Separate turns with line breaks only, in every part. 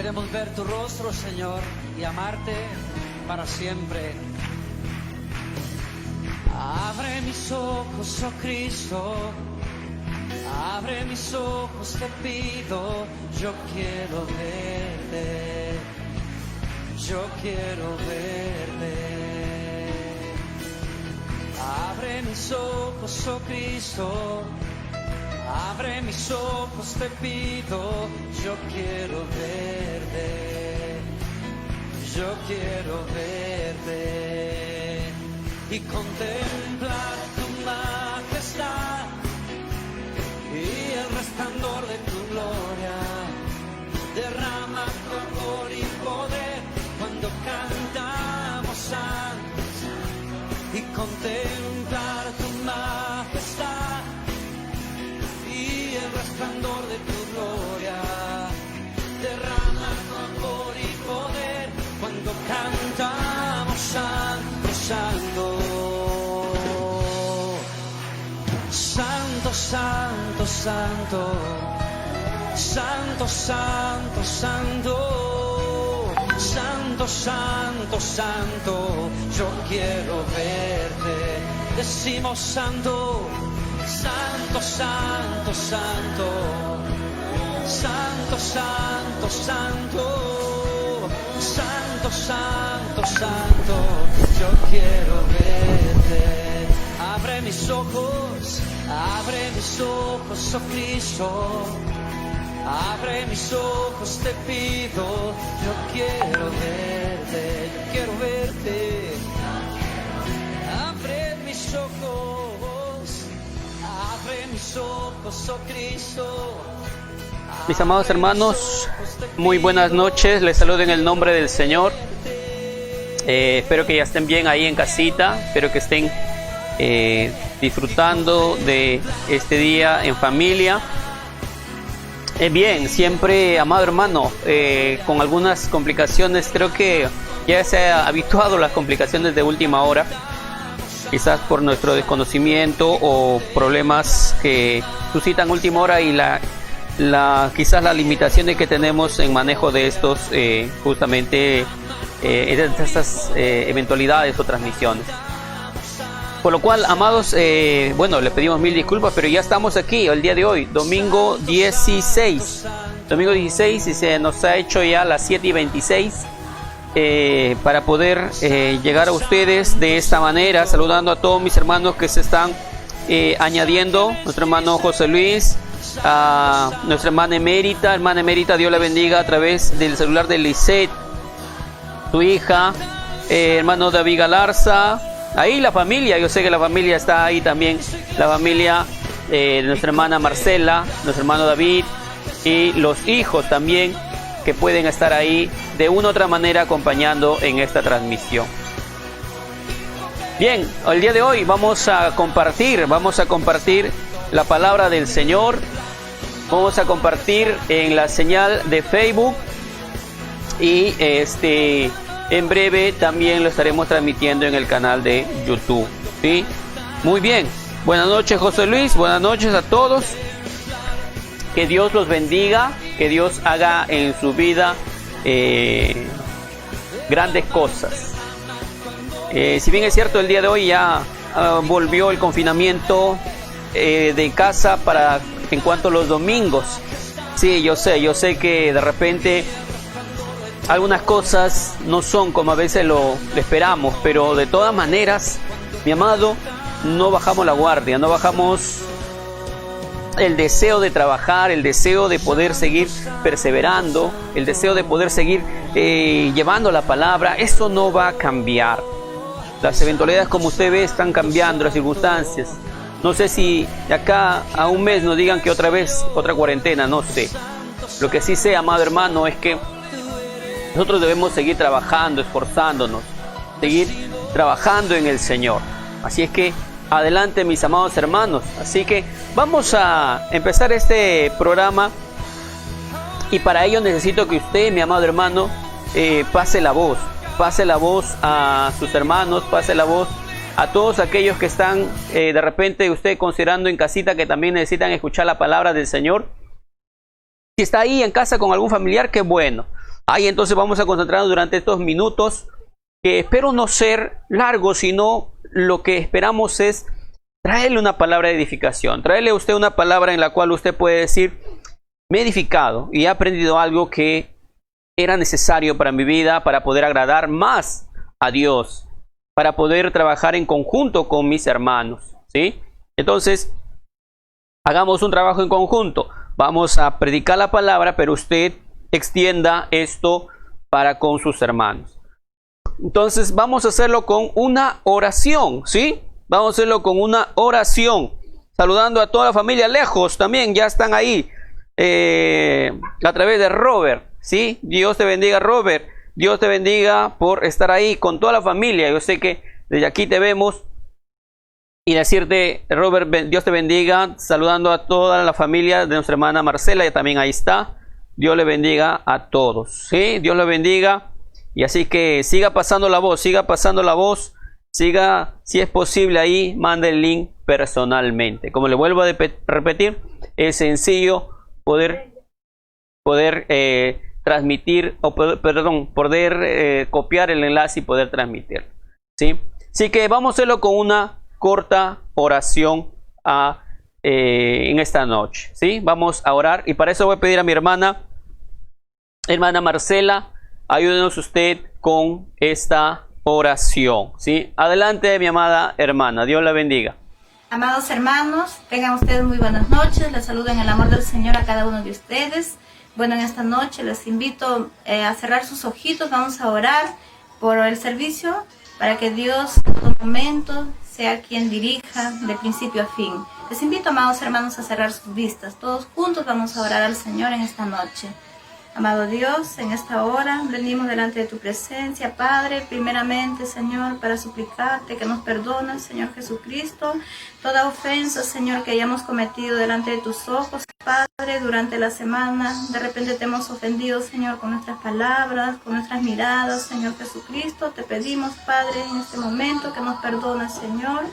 Queremos ver tu rostro, Señor, y amarte para siempre. Abre mis ojos, oh Cristo, abre mis ojos, te pido. Yo quiero verte, yo quiero verte. Abre mis ojos, oh Cristo, abre mis ojos, te pido. Yo quiero verte, yo quiero verte y contemplar tu majestad y el resplandor de tu gloria. Derrama tu amor y poder cuando cantamos santos, y contemplar tu majestad y el resplandor de tu gloria. Derrama tu amor y poder cuando cantamos santo, santo. Santo, santo, santo. Santo, santo, santo. Santo, santo, santo. Yo quiero verte. Decimos santo. Santo, santo, santo. Santo, santo, santo. Santo, santo, santo. Yo quiero verte. Abre mis ojos, oh Cristo. Abre mis ojos, te pido. Yo quiero verte, yo quiero verte. Abre mis ojos, oh Cristo.
Mis amados hermanos, muy buenas noches. Les saludo en el nombre del Señor. Espero que ya estén bien ahí en casita. Espero que estén disfrutando de este día en familia. Bien, siempre, amado hermano, con algunas complicaciones. Creo que ya se ha habituado a las complicaciones de última hora, quizás por nuestro desconocimiento o problemas que suscitan última hora y quizás las limitaciones que tenemos en manejo de estos justamente estas eventualidades o transmisiones. Por lo cual, amados, bueno, le pedimos mil disculpas, pero ya estamos aquí el día de hoy, domingo 16. Domingo 16 y se nos ha hecho ya las 7:26 para poder llegar a ustedes de esta manera, saludando a todos mis hermanos que se están añadiendo. Nuestro hermano José Luis, a nuestra hermana emérita, Dios la bendiga a través del celular de Lisette, su hija, hermano David Galarza. Ahí la familia, yo sé que la familia está ahí también, la familia de nuestra hermana Marcela, nuestro hermano David y los hijos también que pueden estar ahí de una u otra manera acompañando en esta transmisión. Bien, el día de hoy vamos a compartir la palabra del Señor, vamos a compartir en la señal de Facebook y en breve también lo estaremos transmitiendo en el canal de YouTube, ¿sí? Muy bien. Buenas noches, José Luis. Buenas noches a todos. Que Dios los bendiga. Que Dios haga en su vida grandes cosas. Si bien es cierto, el día de hoy ya volvió el confinamiento de casa en cuanto a los domingos. Sí, yo sé que de repente algunas cosas no son como a veces lo esperamos, pero de todas maneras, mi amado, no bajamos la guardia, no bajamos el deseo de trabajar, el deseo de poder seguir perseverando, el deseo de poder seguir llevando la palabra. Eso no va a cambiar. Las eventualidades, como usted ve, están cambiando, las circunstancias. No sé si de acá a un mes nos digan que otra vez, otra cuarentena, no sé. Lo que sí sé, amado hermano, es que nosotros debemos seguir trabajando, esforzándonos, seguir trabajando en el Señor. Así es que adelante, mis amados hermanos. Así que vamos a empezar este programa y para ello necesito que usted, mi amado hermano, pase la voz a sus hermanos, pase la voz a todos aquellos que están de repente usted considerando en casita que también necesitan escuchar la palabra del Señor. Si está ahí en casa con algún familiar, qué bueno. Ahí entonces vamos a concentrarnos durante estos minutos, que espero no ser largos, sino lo que esperamos es traerle una palabra de edificación, traerle a usted una palabra en la cual usted puede decir: me he edificado y he aprendido algo que era necesario para mi vida, para poder agradar más a Dios, para poder trabajar en conjunto con mis hermanos, ¿sí? Entonces, hagamos un trabajo en conjunto. Vamos a predicar la palabra, pero usted extienda esto para con sus hermanos. Entonces, vamos a hacerlo con una oración, ¿sí? Vamos a hacerlo con una oración, saludando a toda la familia lejos también, ya están ahí, a través de Robert, ¿sí? Dios te bendiga, Robert. Dios te bendiga por estar ahí con toda la familia. Yo sé que desde aquí te vemos. Y decirte, Robert, Dios te bendiga, saludando a toda la familia de nuestra hermana Marcela, ya también ahí está. Dios le bendiga a todos, ¿sí? Dios le bendiga. Y así que siga pasando la voz, siga, si es posible ahí, mande el link personalmente. Como le vuelvo a repetir, es sencillo poder transmitir, o poder copiar el enlace y poder transmitir, ¿sí? Así que vamos a hacerlo con una corta oración en esta noche, ¿sí? Vamos a orar, y para eso voy a pedir a mi hermana Marcela, ayúdenos usted con esta oración, ¿sí? Adelante, mi amada hermana, Dios la bendiga.
Amados hermanos, tengan ustedes muy buenas noches, les saludo en el amor del Señor a cada uno de ustedes. Bueno, en esta noche les invito a cerrar sus ojitos, vamos a orar por el servicio, para que Dios en todo momento sea quien dirija de principio a fin. Les invito, amados hermanos, a cerrar sus vistas. Todos juntos vamos a orar al Señor en esta noche. Amado Dios, en esta hora venimos delante de tu presencia, Padre, primeramente, Señor, para suplicarte que nos perdones, Señor Jesucristo, toda ofensa, Señor, que hayamos cometido delante de tus ojos, Padre, durante la semana. De repente te hemos ofendido, Señor, con nuestras palabras, con nuestras miradas, Señor Jesucristo. Te pedimos, Padre, en este momento que nos perdones, Señor,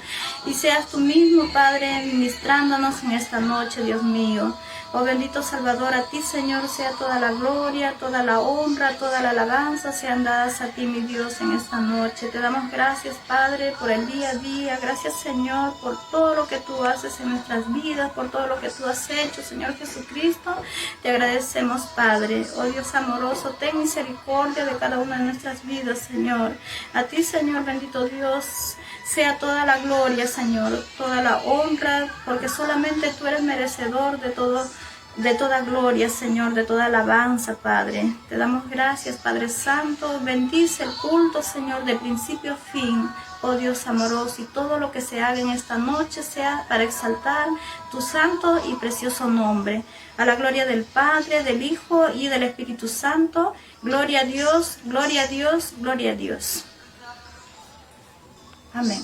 y seas tú mismo, Padre, ministrándonos en esta noche, Dios mío. Oh bendito Salvador, a ti, Señor, sea toda la gloria, toda la honra, toda la alabanza sean dadas a ti, mi Dios, en esta noche. Te damos gracias, Padre, por el día a día. Gracias, Señor, por todo lo que tú haces en nuestras vidas, por todo lo que tú has hecho, Señor Jesucristo. Te agradecemos, Padre. Oh Dios amoroso, ten misericordia de cada una de nuestras vidas, Señor. A ti, Señor, bendito Dios, sea toda la gloria, Señor, toda la honra, porque solamente tú eres merecedor de toda gloria, Señor, de toda alabanza, Padre. Te damos gracias, Padre Santo. Bendice el culto, Señor, de principio a fin, oh Dios amoroso, y todo lo que se haga en esta noche sea para exaltar tu santo y precioso nombre. A la gloria del Padre, del Hijo y del Espíritu Santo. Gloria a Dios, gloria a Dios, gloria a Dios. Amén.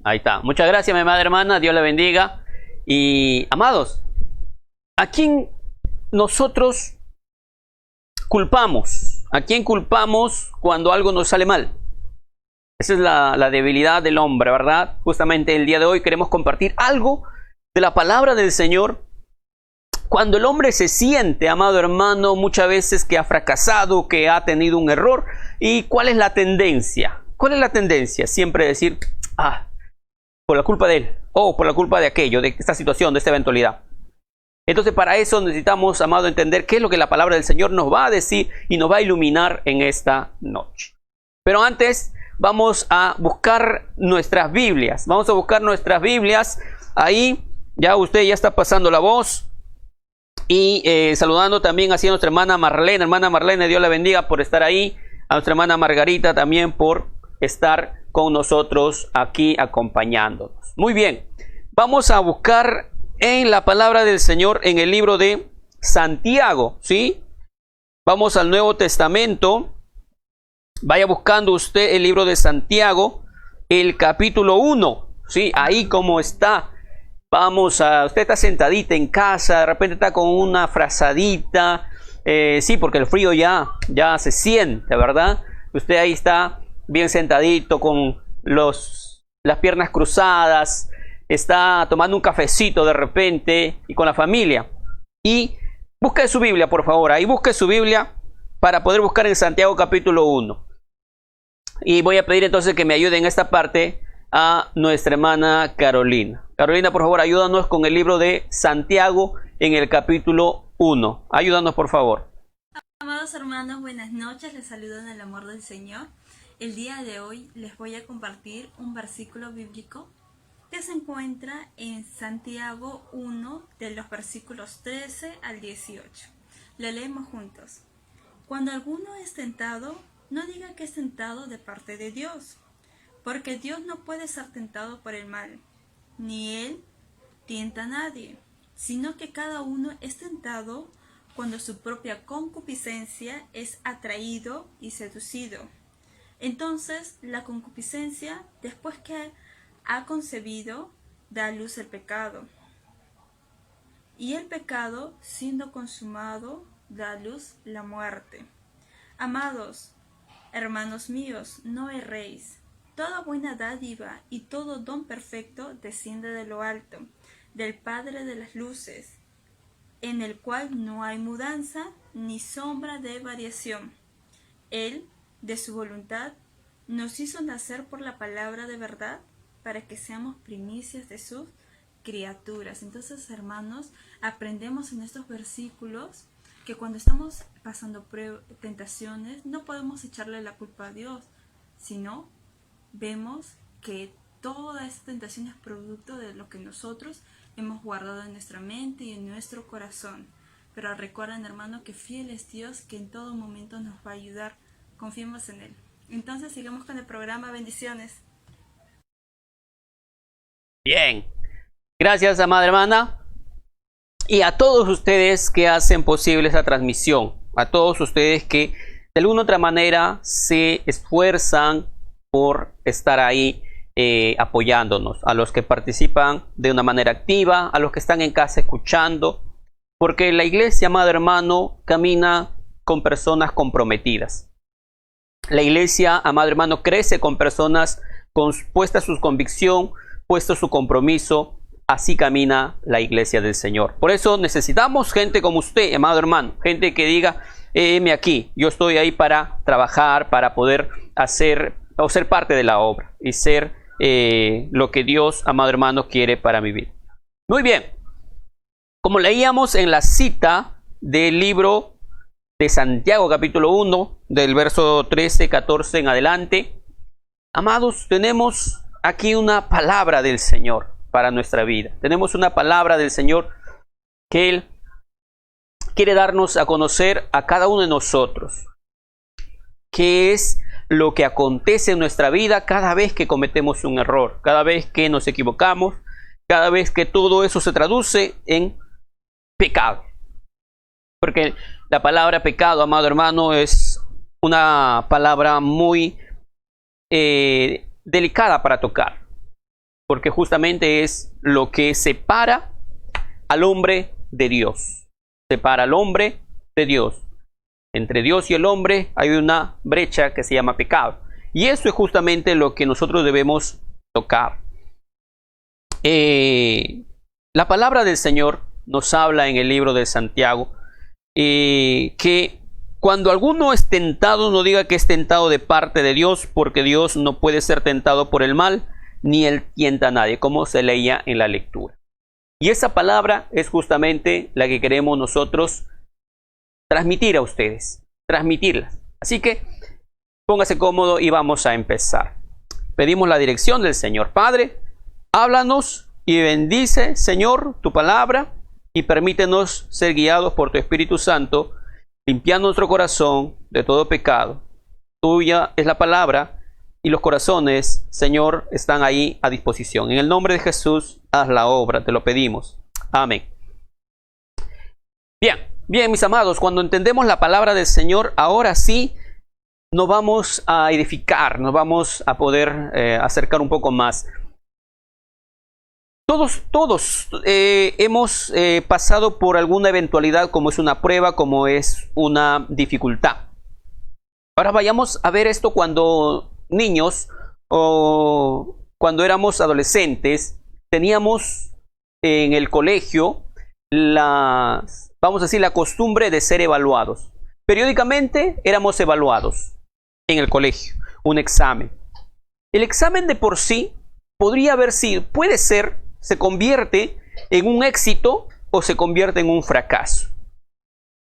Ahí está. Muchas gracias, mi amada hermana. Dios la bendiga. Y, amados, ¿a quién nosotros culpamos? ¿A quién culpamos cuando algo nos sale mal? Esa es la debilidad del hombre, ¿verdad? Justamente el día de hoy queremos compartir algo de la palabra del Señor. Cuando el hombre se siente, amado hermano, muchas veces que ha fracasado, que ha tenido un error. ¿Y cuál es la tendencia? ¿Cuál es la tendencia? Siempre decir: por la culpa de él, o por la culpa de aquello, de esta situación, de esta eventualidad. Entonces, para eso necesitamos, amado, entender qué es lo que la palabra del Señor nos va a decir y nos va a iluminar en esta noche. Pero antes, vamos a buscar nuestras Biblias. Vamos a buscar nuestras Biblias. Ahí, ya usted ya está pasando la voz. Y saludando también así a nuestra hermana Marlene. Hermana Marlene, Dios la bendiga por estar ahí. A nuestra hermana Margarita también por estar con nosotros aquí acompañándonos. Muy bien, vamos a buscar en la palabra del Señor en el libro de Santiago, ¿sí? Vamos al Nuevo Testamento. Vaya buscando usted el libro de Santiago, el capítulo 1, ¿sí? Ahí como está. Usted está sentadita en casa, de repente está con una frazadita, sí, porque el frío ya se siente, ¿verdad? Usted ahí está bien sentadito con las piernas cruzadas, está tomando un cafecito de repente y con la familia. Y busque su Biblia, por favor. Ahí busque su Biblia para poder buscar en Santiago capítulo 1. Y voy a pedir entonces que me ayude en esta parte a nuestra hermana Carolina. Carolina, por favor, ayúdanos con el libro de Santiago en el capítulo 1. Ayúdanos, por favor.
Amados hermanos, buenas noches. Les saludo en el amor del Señor. El día de hoy les voy a compartir un versículo bíblico que se encuentra en Santiago 1, de los versículos 13 al 18. Lo leemos juntos. Cuando alguno es tentado, no diga que es tentado de parte de Dios, porque Dios no puede ser tentado por el mal, ni Él tienta a nadie, sino que cada uno es tentado cuando su propia concupiscencia es atraído y seducido. Entonces la concupiscencia, después que ha concebido, da a luz el pecado. Y el pecado, siendo consumado, da a luz la muerte. Amados, hermanos míos, no erréis. Toda buena dádiva y todo don perfecto desciende de lo alto, del Padre de las luces, en el cual no hay mudanza ni sombra de variación. Él, de su voluntad, nos hizo nacer por la palabra de verdad, para que seamos primicias de sus criaturas. Entonces, hermanos, aprendemos en estos versículos que cuando estamos pasando tentaciones, no podemos echarle la culpa a Dios, sino vemos que toda esta tentación es producto de lo que nosotros hemos guardado en nuestra mente y en nuestro corazón. Pero recuerden, hermano, que fiel es Dios, que en todo momento nos va a ayudar. Confiemos en Él. Entonces, sigamos con el programa. Bendiciones.
Bien. Gracias, amada hermana. Y a todos ustedes que hacen posible esta transmisión. A todos ustedes que de alguna u otra manera se esfuerzan por estar ahí apoyándonos, a los que participan de una manera activa, a los que están en casa escuchando, porque la iglesia, amado hermano, camina con personas comprometidas. La iglesia, amado hermano, crece con personas puesta su convicción, puesto su compromiso. Así camina la iglesia del Señor. Por eso necesitamos gente como usted, amado hermano, gente que diga, heme aquí, yo estoy ahí para trabajar, para poder hacer o ser parte de la obra y ser lo que Dios, amado hermano, quiere para mi vida. Muy bien, como leíamos en la cita del libro de Santiago capítulo 1, del verso 13, 14 en adelante, amados, tenemos aquí una palabra del Señor para nuestra vida. Tenemos una palabra del Señor que Él quiere darnos a conocer a cada uno de nosotros, qué es lo que acontece en nuestra vida cada vez que cometemos un error, cada vez que nos equivocamos, cada vez que todo eso se traduce en pecado. Porque la palabra pecado, amado hermano, es una palabra muy delicada para tocar, porque justamente es lo que separa al hombre de Dios. Separa al hombre de Dios. Entre Dios y el hombre hay una brecha que se llama pecado. Y eso es justamente lo que nosotros debemos tocar. La palabra del Señor nos habla en el libro de Santiago que cuando alguno es tentado, no diga que es tentado de parte de Dios, porque Dios no puede ser tentado por el mal, ni Él tienta a nadie, como se leía en la lectura. Y esa palabra es justamente la que queremos nosotros transmitir a ustedes, transmitirla. Así que póngase cómodo y vamos a empezar. Pedimos la dirección del Señor. Padre, háblanos y bendice, Señor, tu palabra y permítenos ser guiados por tu Espíritu Santo, limpiando nuestro corazón de todo pecado. Tuya es la palabra y los corazones, Señor, están ahí a disposición. En el nombre de Jesús, haz la obra, te lo pedimos. Amén. Bien, mis amados, cuando entendemos la palabra del Señor, ahora sí nos vamos a edificar, nos vamos a poder acercar un poco más. Todos hemos pasado por alguna eventualidad, como es una prueba, como es una dificultad. Ahora vayamos a ver esto cuando niños o cuando éramos adolescentes. teníamos en el colegio vamos a decir, la costumbre de ser evaluados. Periódicamente éramos evaluados en el colegio, un examen. El examen de por sí podría haber sido, puede ser, se convierte en un éxito o se convierte en un fracaso.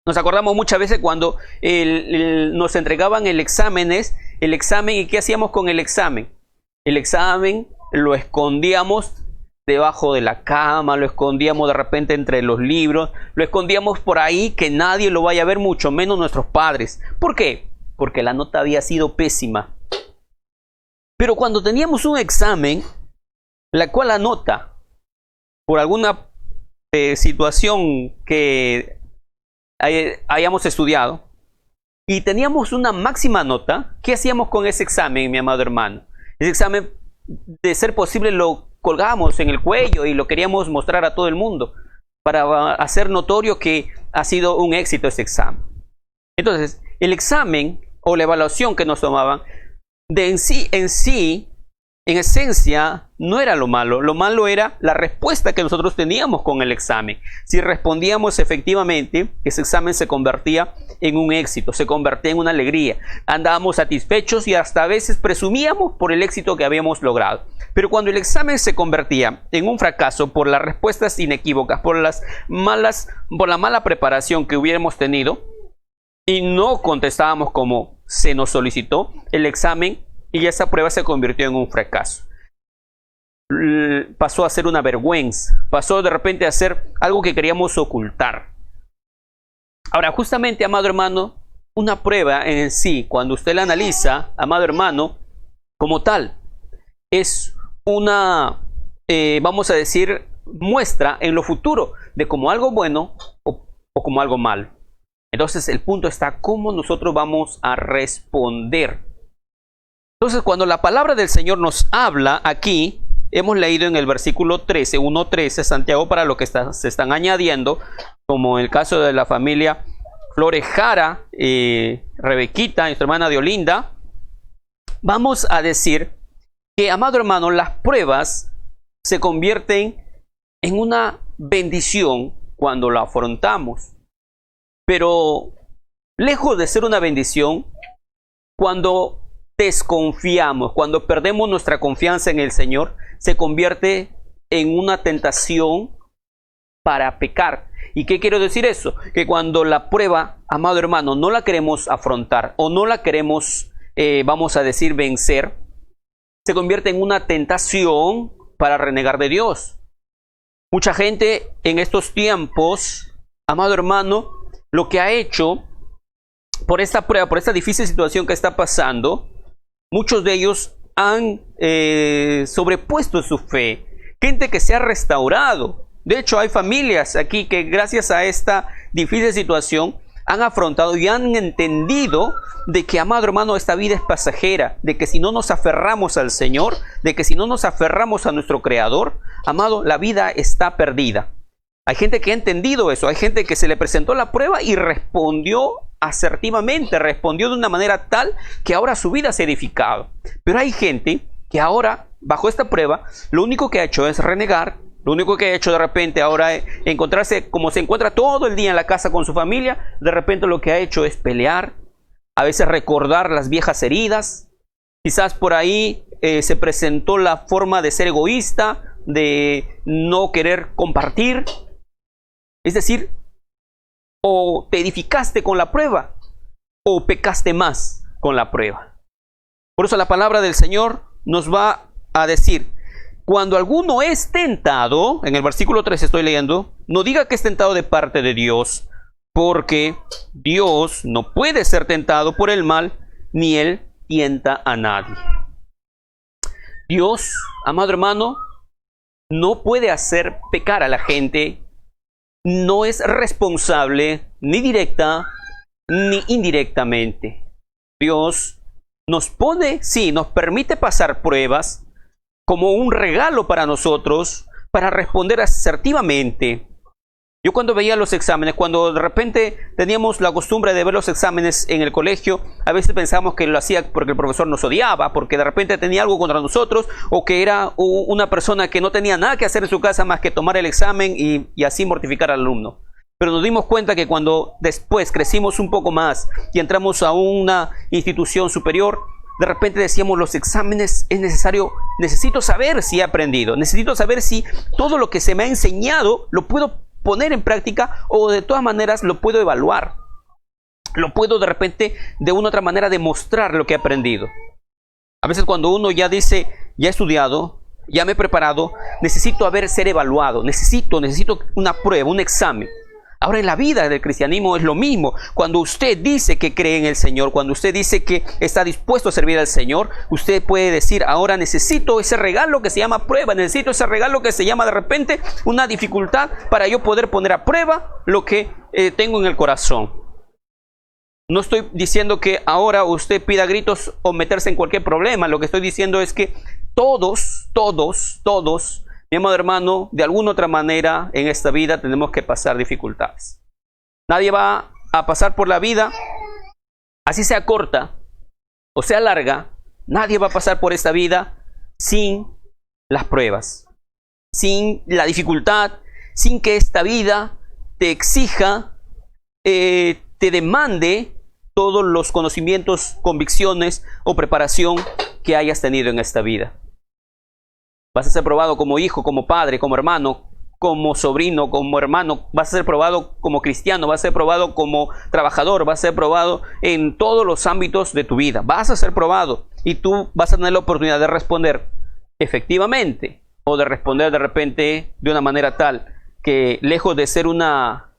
Nos acordamos muchas veces cuando nos entregaban el examen y ¿qué hacíamos con el examen? El examen lo escondíamos debajo de la cama, lo escondíamos de repente entre los libros, lo escondíamos por ahí que nadie lo vaya a ver, mucho menos nuestros padres. ¿Por qué? Porque la nota había sido pésima. Pero cuando teníamos un examen, la cual la nota, por alguna situación que hayamos estudiado, y teníamos una máxima nota, ¿qué hacíamos con ese examen, mi amado hermano? Ese examen, de ser posible, lo colgábamos en el cuello y lo queríamos mostrar a todo el mundo para hacer notorio que ha sido un éxito ese examen. Entonces, el examen o la evaluación que nos tomaban en esencia, no era lo malo era la respuesta que nosotros teníamos con el examen. Si respondíamos efectivamente, ese examen se convertía en un éxito, se convertía en una alegría. Andábamos satisfechos y hasta a veces presumíamos por el éxito que habíamos logrado. Pero cuando el examen se convertía en un fracaso por las respuestas inequívocas, por la mala preparación que hubiéramos tenido y no contestábamos como se nos solicitó, el examen y esa prueba se convirtió en un fracaso. Pasó a ser una vergüenza, pasó de repente a ser algo que queríamos ocultar. Ahora, justamente, amado hermano, una prueba en sí, cuando usted la analiza, amado hermano, como tal, es una, vamos a decir, muestra en lo futuro de como algo bueno o como algo malo. Entonces, el punto está cómo nosotros vamos a responder. Entonces, cuando la palabra del Señor nos habla aquí, hemos leído en el versículo 13, 1:13, Santiago, para lo que se están añadiendo, como en el caso de la familia Flores Jara, Rebequita, nuestra hermana de Olinda, vamos a decir que, amado hermano, las pruebas se convierten en una bendición cuando la afrontamos. Pero lejos de ser una bendición, cuando desconfiamos, cuando perdemos nuestra confianza en el Señor, se convierte en una tentación para pecar. ¿Y qué quiero decir eso? Que cuando la prueba, amado hermano, no la queremos afrontar o no la queremos, vamos a decir, vencer, se convierte en una tentación para renegar de Dios. Mucha gente en estos tiempos, amado hermano, lo que ha hecho por esta prueba, por esta difícil situación que está pasando, muchos de ellos han sobrepuesto su fe. Gente que se ha restaurado. De hecho, hay familias aquí que gracias a esta difícil situación han afrontado y han entendido de que, amado hermano, esta vida es pasajera, de que si no nos aferramos al Señor, de que si no nos aferramos a nuestro Creador, amado, la vida está perdida. Hay gente que ha entendido eso, hay gente que se le presentó la prueba y respondió asertivamente, respondió de una manera tal que ahora su vida se ha edificado. Pero hay gente que ahora, bajo esta prueba, lo único que ha hecho es renegar, lo único que ha hecho de repente ahora es encontrarse como se encuentra todo el día en la casa con su familia, de repente lo que ha hecho es pelear, a veces recordar las viejas heridas, quizás por ahí se presentó la forma de ser egoísta, de no querer compartir. Es decir, o te edificaste con la prueba o pecaste más con la prueba. Por eso la palabra del Señor nos va a decir, cuando alguno es tentado, en el versículo 3 estoy leyendo, no diga que es tentado de parte de Dios, porque Dios no puede ser tentado por el mal, ni Él tienta a nadie. Dios, amado hermano, no puede hacer pecar a la gente. No es responsable ni directa ni indirectamente. Dios nos pone, sí, nos permite pasar pruebas como un regalo para nosotros, para responder asertivamente. Yo cuando veía los exámenes, cuando de repente teníamos la costumbre de ver los exámenes en el colegio, a veces pensábamos que lo hacía porque el profesor nos odiaba, porque de repente tenía algo contra nosotros, o que era una persona que no tenía nada que hacer en su casa más que tomar el examen y así mortificar al alumno. Pero nos dimos cuenta que cuando después crecimos un poco más y entramos a una institución superior, de repente decíamos, los exámenes es necesario, necesito saber si he aprendido, necesito saber si todo lo que se me ha enseñado lo puedo poner en práctica, o de todas maneras lo puedo evaluar. Lo puedo de repente de una u otra manera demostrar lo que he aprendido. A veces cuando uno ya dice, ya he estudiado, ya me he preparado, necesito ser evaluado, necesito una prueba, un examen. Ahora en la vida del cristianismo es lo mismo. Cuando usted dice que cree en el Señor, cuando usted dice que está dispuesto a servir al Señor, usted puede decir, ahora necesito ese regalo que se llama prueba, necesito ese regalo que se llama de repente una dificultad para yo poder poner a prueba lo que tengo en el corazón. No estoy diciendo que ahora usted pida a gritos o meterse en cualquier problema. Lo que estoy diciendo es que todos, mi amado hermano, de alguna otra manera en esta vida tenemos que pasar dificultades. Nadie va a pasar por la vida, así sea corta o sea larga, nadie va a pasar por esta vida sin las pruebas, sin la dificultad, sin que esta vida te exija, te demande todos los conocimientos, convicciones o preparación que hayas tenido en esta vida. Vas a ser probado como hijo, como padre, como hermano, como sobrino, como hermano. Vas a ser probado como cristiano, vas a ser probado como trabajador, vas a ser probado en todos los ámbitos de tu vida. Vas a ser probado y tú vas a tener la oportunidad de responder efectivamente, o de responder de repente de una manera tal que, lejos de ser una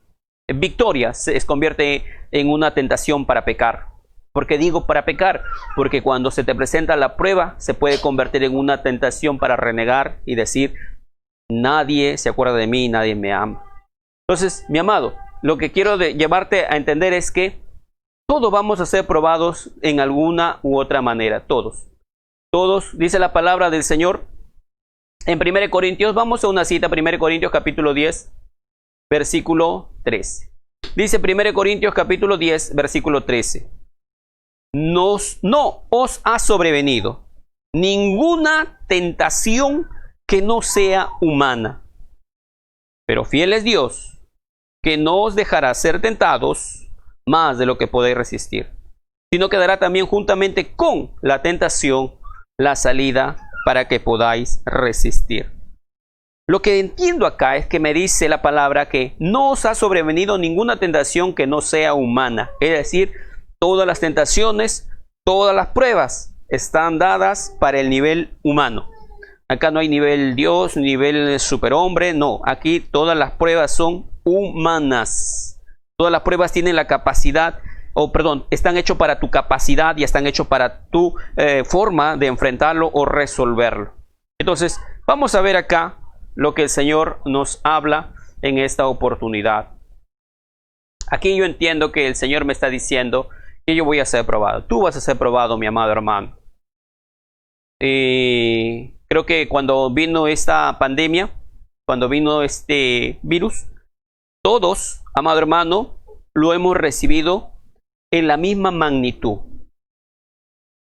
victoria, se convierte en una tentación para pecar. ¿Por qué digo para pecar? Porque cuando se te presenta la prueba, se puede convertir en una tentación para renegar y decir, nadie se acuerda de mí, nadie me ama. Entonces, mi amado, lo que quiero llevarte a entender es que todos vamos a ser probados en alguna u otra manera. Todos, dice la palabra del Señor en 1 Corintios. Vamos a una cita, 1 Corintios capítulo 10, versículo 13. Dice 1 Corintios capítulo 10, versículo 13. No os ha sobrevenido ninguna tentación que no sea humana, pero fiel es Dios, que no os dejará ser tentados más de lo que podéis resistir, sino que dará también juntamente con la tentación la salida para que podáis resistir. Lo que entiendo acá es que me dice la palabra que no os ha sobrevenido ninguna tentación que no sea humana, es decir, todas las tentaciones, todas las pruebas están dadas para el nivel humano. Acá no hay nivel Dios, nivel superhombre, no. Aquí todas las pruebas son humanas. Todas las pruebas tienen la capacidad, están hechas para tu capacidad y están hechas para tu forma de enfrentarlo o resolverlo. Entonces, vamos a ver acá lo que el Señor nos habla en esta oportunidad. Aquí yo entiendo que el Señor me está diciendo que yo voy a ser probado. Tú vas a ser probado, mi amado hermano. Creo que cuando vino esta pandemia, cuando vino este virus, todos, amado hermano, lo hemos recibido en la misma magnitud.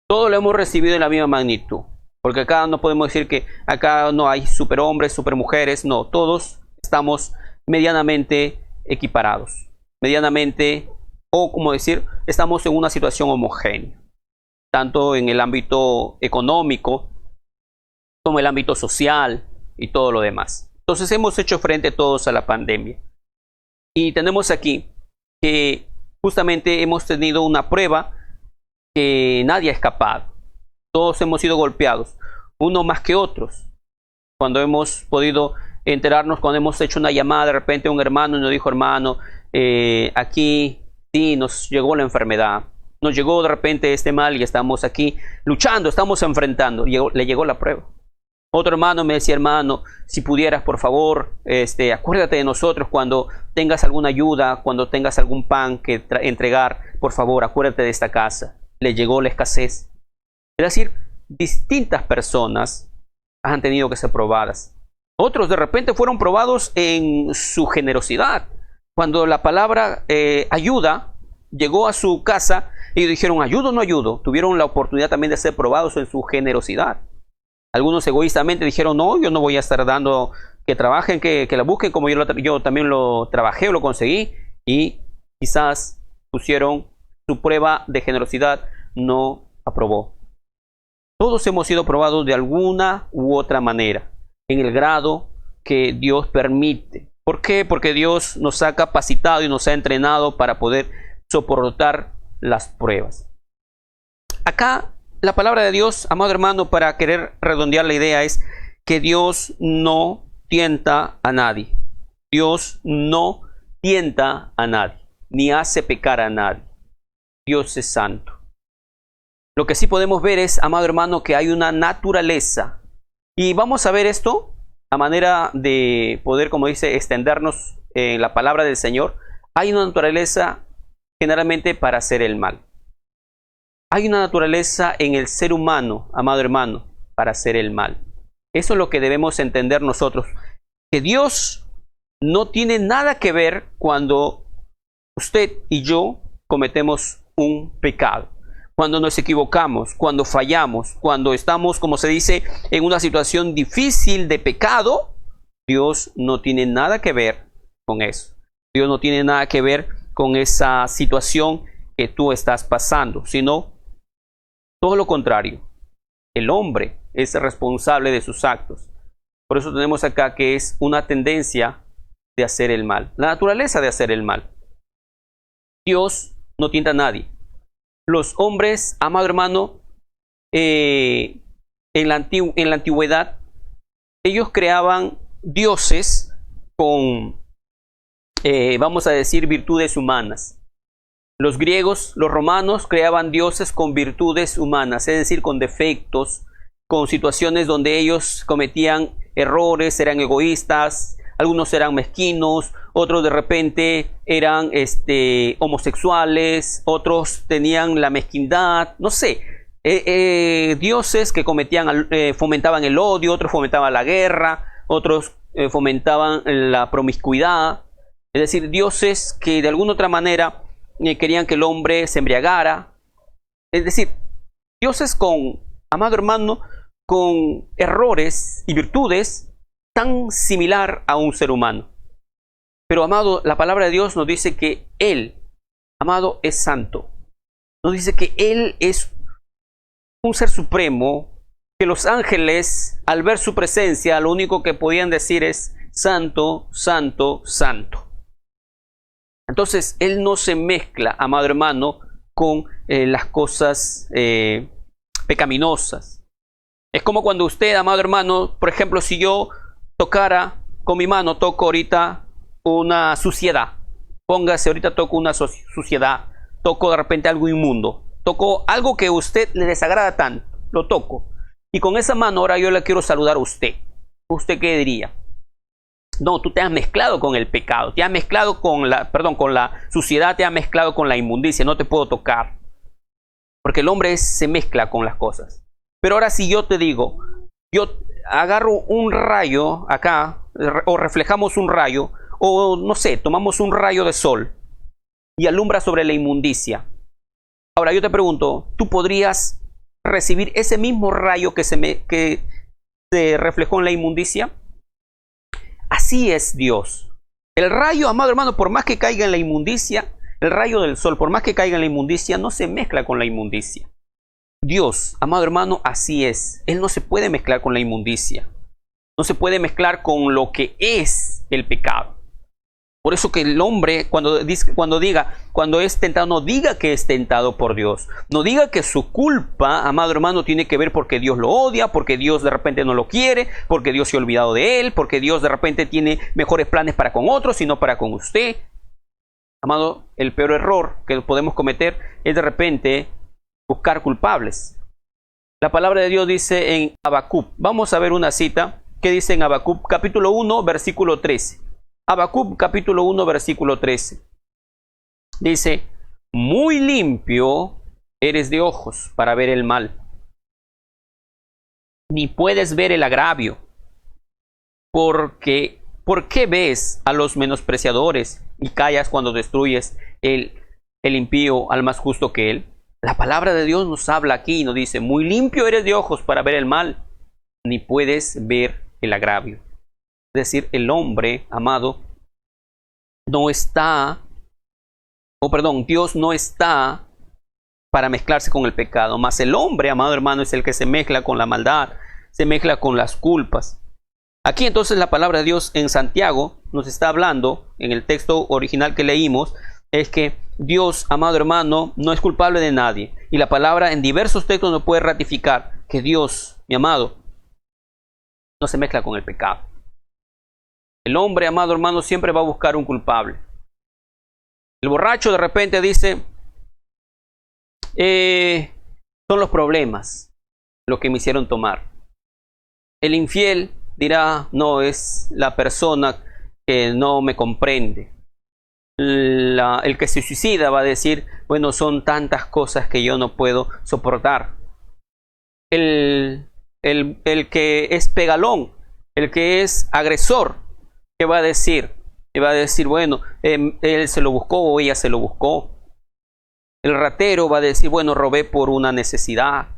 Todos lo hemos recibido en la misma magnitud. Porque acá no podemos decir que acá no hay superhombres, supermujeres. No, todos estamos medianamente equiparados. Medianamente, o como decir, estamos en una situación homogénea, tanto en el ámbito económico como el ámbito social y todo lo demás. Entonces hemos hecho frente todos a la pandemia. Y tenemos aquí que justamente hemos tenido una prueba que nadie ha escapado. Todos hemos sido golpeados, uno más que otros. Cuando hemos podido enterarnos, cuando hemos hecho una llamada de repente a un hermano y nos dijo, hermano, aquí sí nos llegó la enfermedad, nos llegó de repente este mal y estamos aquí luchando, estamos enfrentando. Le llegó la prueba. Otro hermano me decía, hermano, si pudieras, por favor, acuérdate de nosotros cuando tengas alguna ayuda, cuando tengas algún pan que entregar, por favor, acuérdate de esta casa. Le llegó la escasez. Es decir, distintas personas han tenido que ser probadas. Otros de repente fueron probados en su generosidad. Cuando la palabra ayuda llegó a su casa, ellos dijeron, ¿ayudo o no ayudo? Tuvieron la oportunidad también de ser probados en su generosidad. Algunos egoístamente dijeron, no, yo no voy a estar dando que trabajen, que la busquen como yo también lo trabajé o lo conseguí. Y quizás pusieron su prueba de generosidad, no aprobó. Todos hemos sido probados de alguna u otra manera, en el grado que Dios permite. ¿Por qué? Porque Dios nos ha capacitado y nos ha entrenado para poder soportar las pruebas. Acá la palabra de Dios, amado hermano, para querer redondear la idea, es que Dios no tienta a nadie. Dios no tienta a nadie, ni hace pecar a nadie. Dios es santo. Lo que sí podemos ver es, amado hermano, que hay una naturaleza. Y vamos a ver esto a manera de poder, como dice, extendernos en la palabra del Señor. Hay una naturaleza generalmente para hacer el mal. Hay una naturaleza en el ser humano, amado hermano, para hacer el mal. Eso es lo que debemos entender nosotros. Que Dios no tiene nada que ver cuando usted y yo cometemos un pecado. Cuando nos equivocamos, cuando fallamos, cuando estamos, como se dice, en una situación difícil de pecado, Dios no tiene nada que ver con eso. Dios no tiene nada que ver con esa situación que tú estás pasando, sino todo lo contrario. El hombre es responsable de sus actos. Por eso tenemos acá que es una tendencia de hacer el mal, la naturaleza de hacer el mal. Dios no tienta a nadie. Los hombres, amado hermano, en la antigüedad, ellos creaban dioses con, vamos a decir, virtudes humanas. Los griegos, los romanos creaban dioses con virtudes humanas, es decir, con defectos, con situaciones donde ellos cometían errores, eran egoístas, algunos eran mezquinos, otros de repente eran homosexuales, otros tenían la mezquindad, no sé, dioses que fomentaban el odio, otros fomentaban la guerra, otros fomentaban la promiscuidad, es decir, dioses que de alguna otra manera querían que el hombre se embriagara, es decir, dioses con, amado hermano, con errores y virtudes tan similar a un ser humano. Pero, amado, la palabra de Dios nos dice que Él, amado, es santo. Nos dice que Él es un ser supremo, que los ángeles, al ver su presencia, lo único que podían decir es santo, santo, santo. Entonces, Él no se mezcla, amado hermano, con las cosas pecaminosas. Es como cuando usted, amado hermano, por ejemplo, si yo tocara con mi mano, toco ahorita una suciedad. Póngase, ahorita toco una suciedad. Toco de repente algo inmundo. Toco algo que a usted le desagrada tanto. Lo toco. Y con esa mano ahora yo le quiero saludar a usted. ¿Usted qué diría? No, tú te has mezclado con el pecado. Te has mezclado con la suciedad. Te has mezclado con la inmundicia. No te puedo tocar. Porque el hombre se mezcla con las cosas. Pero ahora si yo te digo, yo agarro un rayo acá, o reflejamos un rayo, o no sé, tomamos un rayo de sol y alumbra sobre la inmundicia. Ahora yo te pregunto, ¿tú podrías recibir ese mismo rayo que se reflejó en la inmundicia? Así es Dios. El rayo, amado hermano, por más que caiga en la inmundicia, el rayo del sol, por más que caiga en la inmundicia, no se mezcla con la inmundicia. Dios, amado hermano, así es. Él no se puede mezclar con la inmundicia. No se puede mezclar con lo que es el pecado. Por eso que el hombre, cuando es tentado, no diga que es tentado por Dios. No diga que su culpa, amado hermano, tiene que ver porque Dios lo odia, porque Dios de repente no lo quiere, porque Dios se ha olvidado de él, porque Dios de repente tiene mejores planes para con otros y no para con usted. Amado, el peor error que podemos cometer es de repente buscar culpables. La palabra de Dios dice en Habacuc. Vamos a ver una cita que dice en Habacuc capítulo 1 versículo 13. Habacuc capítulo 1 versículo 13. Dice, muy limpio eres de ojos para ver el mal, ni puedes ver el agravio. Porque, ¿por qué ves a los menospreciadores y callas cuando destruyes el impío al más justo que él? La palabra de Dios nos habla aquí y nos dice: muy limpio eres de ojos para ver el mal, ni puedes ver el agravio. Es decir, el hombre, amado, no está, Dios no está para mezclarse con el pecado, mas el hombre, amado hermano, es el que se mezcla con la maldad, se mezcla con las culpas. Aquí entonces la palabra de Dios en Santiago nos está hablando, en el texto original que leímos, es que Dios, amado hermano, no es culpable de nadie. Y la palabra en diversos textos nos puede ratificar que Dios, mi amado, no se mezcla con el pecado. El hombre, amado hermano, siempre va a buscar un culpable. El borracho de repente dice: son los problemas lo que me hicieron tomar. El infiel dirá: no, es la persona que no me comprende. El que se suicida va a decir: bueno, son tantas cosas que yo no puedo soportar. El que es pegalón, el que es agresor, ¿qué va a decir? Y va a decir: bueno, él se lo buscó o ella se lo buscó. El ratero va a decir: bueno, robé por una necesidad.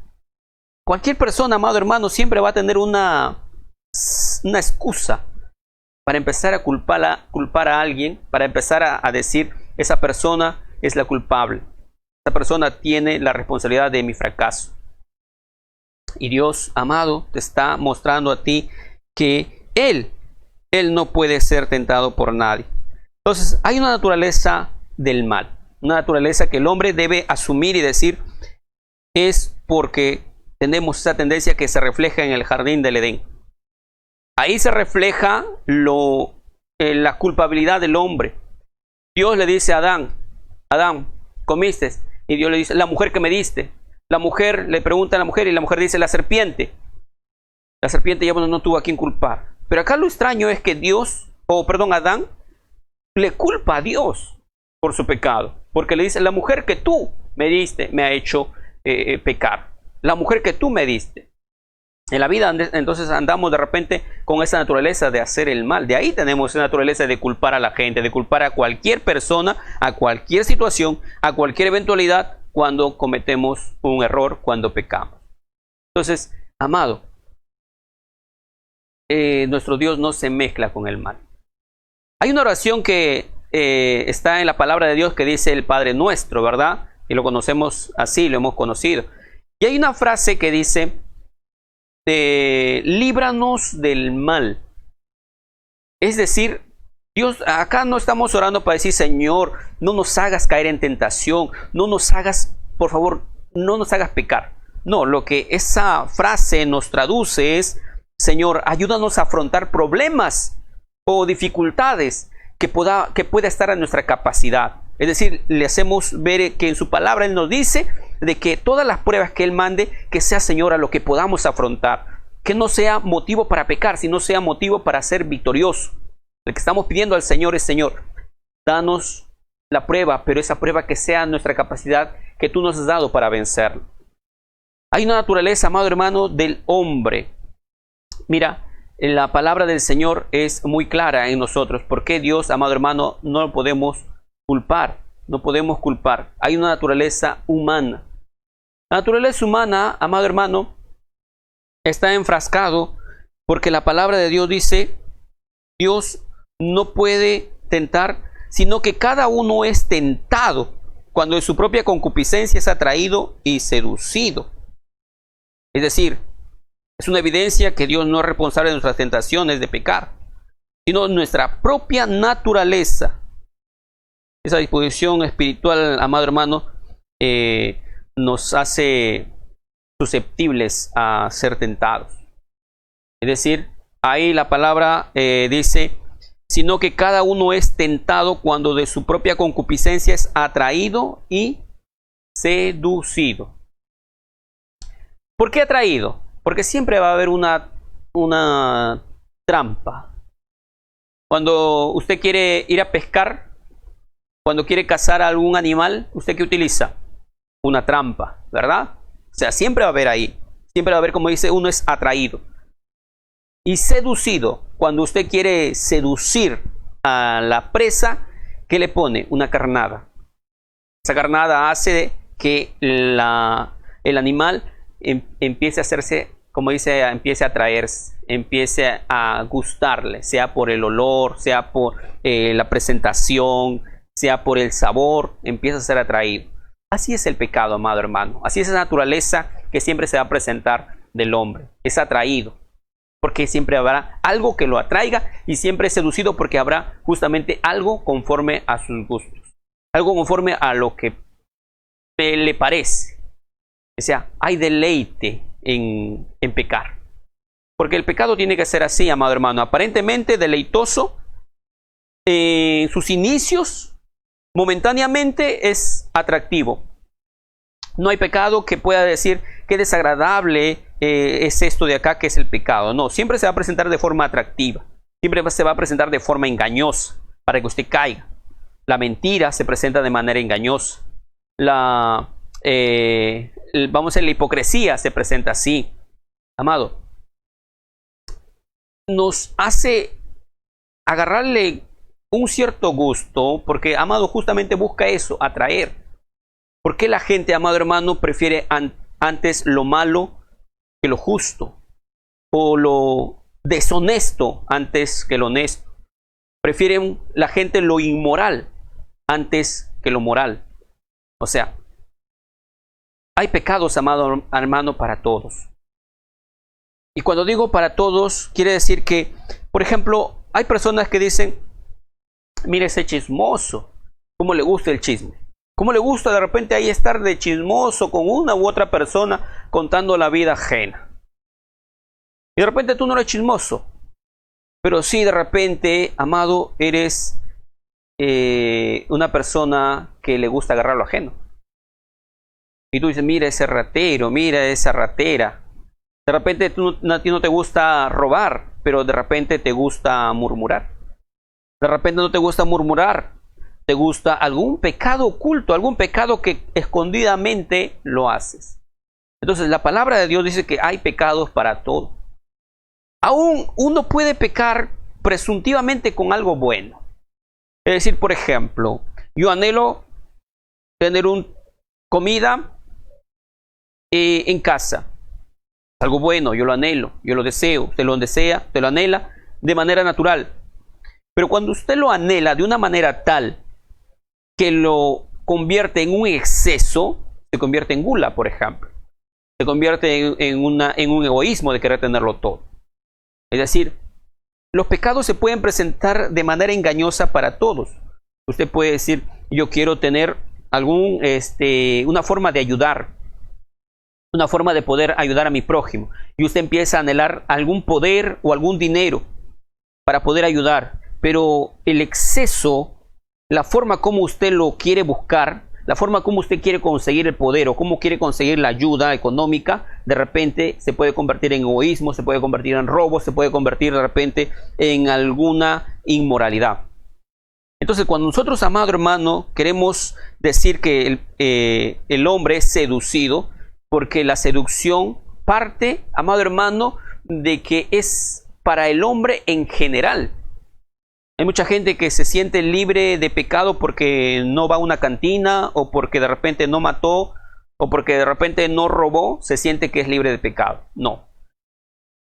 Cualquier persona, amado hermano, siempre va a tener una excusa para empezar a culpar a alguien, para empezar a decir: esa persona es la culpable, esa persona tiene la responsabilidad de mi fracaso. Y Dios, amado, te está mostrando a ti que Él no puede ser tentado por nadie. Entonces hay una naturaleza del mal, una naturaleza que el hombre debe asumir y decir: es porque tenemos esa tendencia que se refleja en el jardín del Edén. Ahí se refleja la culpabilidad del hombre. Dios le dice a Adán: Adán, ¿comiste? Y Dios le dice: la mujer que me diste. La mujer le pregunta a la mujer y la mujer dice: la serpiente. La serpiente ya no tuvo a quien culpar. Pero acá lo extraño es que Adán le culpa a Dios por su pecado. Porque le dice: la mujer que tú me diste me ha hecho pecar. La mujer que tú me diste. En la vida entonces andamos de repente con esa naturaleza de hacer el mal. De ahí tenemos esa naturaleza de culpar a la gente, de culpar a cualquier persona, a cualquier situación, a cualquier eventualidad cuando cometemos un error, cuando pecamos. Entonces, amado, nuestro Dios no se mezcla con el mal. Hay una oración que está en la palabra de Dios que dice el Padre Nuestro, ¿verdad? Y lo conocemos así, lo hemos conocido. Y hay una frase que dice: líbranos del mal. Es decir, Dios, acá no estamos orando para decir: Señor, no nos hagas caer en tentación, no nos hagas, por favor, no nos hagas pecar. No, lo que esa frase nos traduce es: Señor, ayúdanos a afrontar problemas o dificultades que pueda estar a nuestra capacidad. Es decir, le hacemos ver que en su palabra Él nos dice de que todas las pruebas que Él mande, que sea, Señor, a lo que podamos afrontar. Que no sea motivo para pecar, sino sea motivo para ser victorioso. Lo que estamos pidiendo al Señor es: Señor, danos la prueba, pero esa prueba que sea nuestra capacidad que tú nos has dado para vencerla. Hay una naturaleza, amado hermano, del hombre. Mira, la palabra del Señor es muy clara en nosotros. ¿Por qué Dios, amado hermano, no lo podemos culpar? No podemos culpar. Hay una naturaleza humana. La naturaleza humana, amado hermano, está enfrascado porque la palabra de Dios dice: Dios no puede tentar, sino que cada uno es tentado cuando de su propia concupiscencia es atraído y seducido. Es decir, es una evidencia que Dios no es responsable de nuestras tentaciones de pecar, sino nuestra propia naturaleza. Esa disposición espiritual, amado hermano, nos hace susceptibles a ser tentados. Es decir, ahí la palabra dice: sino que cada uno es tentado cuando de su propia concupiscencia es atraído y seducido. ¿Por qué atraído? Porque siempre va a haber una trampa. Cuando usted quiere ir a pescar, cuando quiere cazar a algún animal, ¿usted qué utiliza? Una trampa, ¿verdad? O sea, siempre va a haber ahí. Siempre va a haber, como dice, uno es atraído. Y seducido, cuando usted quiere seducir a la presa, ¿qué le pone? Una carnada. Esa carnada hace que el animal empiece a hacerse, como dice, empiece a atraerse, empiece a gustarle, sea por el olor, sea por la presentación, sea por el sabor, empieza a ser atraído. Así es el pecado, amado hermano. Así es la naturaleza que siempre se va a presentar del hombre. Es atraído, porque siempre habrá algo que lo atraiga, y siempre es seducido porque habrá justamente algo conforme a sus gustos, algo conforme a lo que le parece. O sea, hay deleite en pecar, porque el pecado tiene que ser así, amado hermano, aparentemente deleitoso. En sus inicios, momentáneamente es atractivo. No hay pecado que pueda decir qué desagradable es esto de acá, que es el pecado. No, siempre se va a presentar de forma atractiva. Siempre se va a presentar de forma engañosa para que usted caiga. La mentira se presenta de manera engañosa. La hipocresía se presenta así. Amado, nos hace agarrarle un cierto gusto, porque, amado, justamente busca eso, atraer. ¿Por qué la gente, amado hermano, prefiere antes lo malo que lo justo, o lo deshonesto antes que lo honesto? Prefieren la gente lo inmoral antes que lo moral. O sea, hay pecados, amado hermano, para todos. Y cuando digo para todos, quiere decir que, por ejemplo, hay personas que dicen: mire ese chismoso, cómo le gusta el chisme, cómo le gusta de repente ahí estar de chismoso con una u otra persona contando la vida ajena. Y de repente tú no eres chismoso, pero sí de repente, amado, eres una persona que le gusta agarrar lo ajeno. Y tú dices: mira ese ratero, mira esa ratera. De repente a ti no te gusta robar, pero de repente te gusta murmurar. De repente no te gusta murmurar, te gusta algún pecado oculto, algún pecado que escondidamente lo haces. Entonces la palabra de Dios dice que hay pecados para todo. Aún uno puede pecar presuntivamente con algo bueno. Es decir, por ejemplo, yo anhelo tener comida en casa. Algo bueno, yo lo anhelo, yo lo deseo, usted lo desea, usted lo anhela de manera natural. Pero cuando usted lo anhela de una manera tal que lo convierte en un exceso, se convierte en gula, por ejemplo. Se convierte en un egoísmo de querer tenerlo todo. Es decir, los pecados se pueden presentar de manera engañosa para todos. Usted puede decir: yo quiero tener una forma de ayudar, una forma de poder ayudar a mi prójimo. Y usted empieza a anhelar algún poder o algún dinero para poder ayudar. Pero el exceso, la forma como usted lo quiere buscar, la forma como usted quiere conseguir el poder o cómo quiere conseguir la ayuda económica, de repente se puede convertir en egoísmo, se puede convertir en robo, se puede convertir de repente en alguna inmoralidad. Entonces, cuando nosotros, amado hermano, queremos decir que el hombre es seducido, porque la seducción parte, amado hermano, de que es para el hombre en general. Hay mucha gente que se siente libre de pecado porque no va a una cantina, o porque de repente no mató, o porque de repente no robó, se siente que es libre de pecado. No.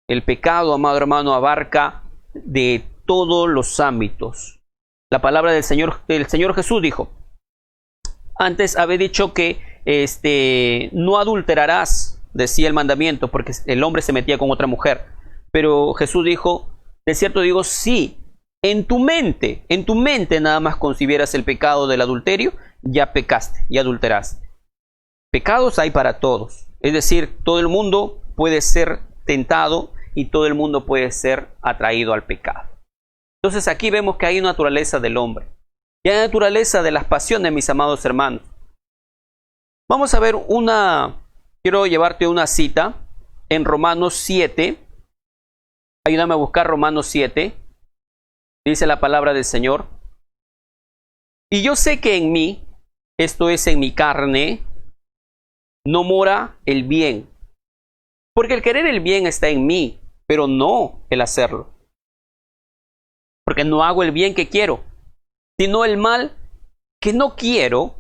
El pecado, amado hermano, abarca de todos los ámbitos. La palabra del Señor Jesús dijo: antes había dicho que no adulterarás, decía el mandamiento, porque el hombre se metía con otra mujer. Pero Jesús dijo: de cierto digo, sí, en tu mente nada más concibieras el pecado del adulterio, ya pecaste, ya adulteraste. Pecados hay para todos. Es decir, todo el mundo puede ser tentado y todo el mundo puede ser atraído al pecado. Entonces aquí vemos que hay una naturaleza del hombre y hay una naturaleza de las pasiones, mis amados hermanos. Vamos a ver quiero llevarte una cita en Romanos 7. Ayúdame a buscar Romanos 7. Dice la palabra del Señor: y yo sé que en mí, esto es en mi carne, no mora el bien, porque el querer el bien está en mí, pero no el hacerlo. Porque no hago el bien que quiero, sino el mal que no quiero,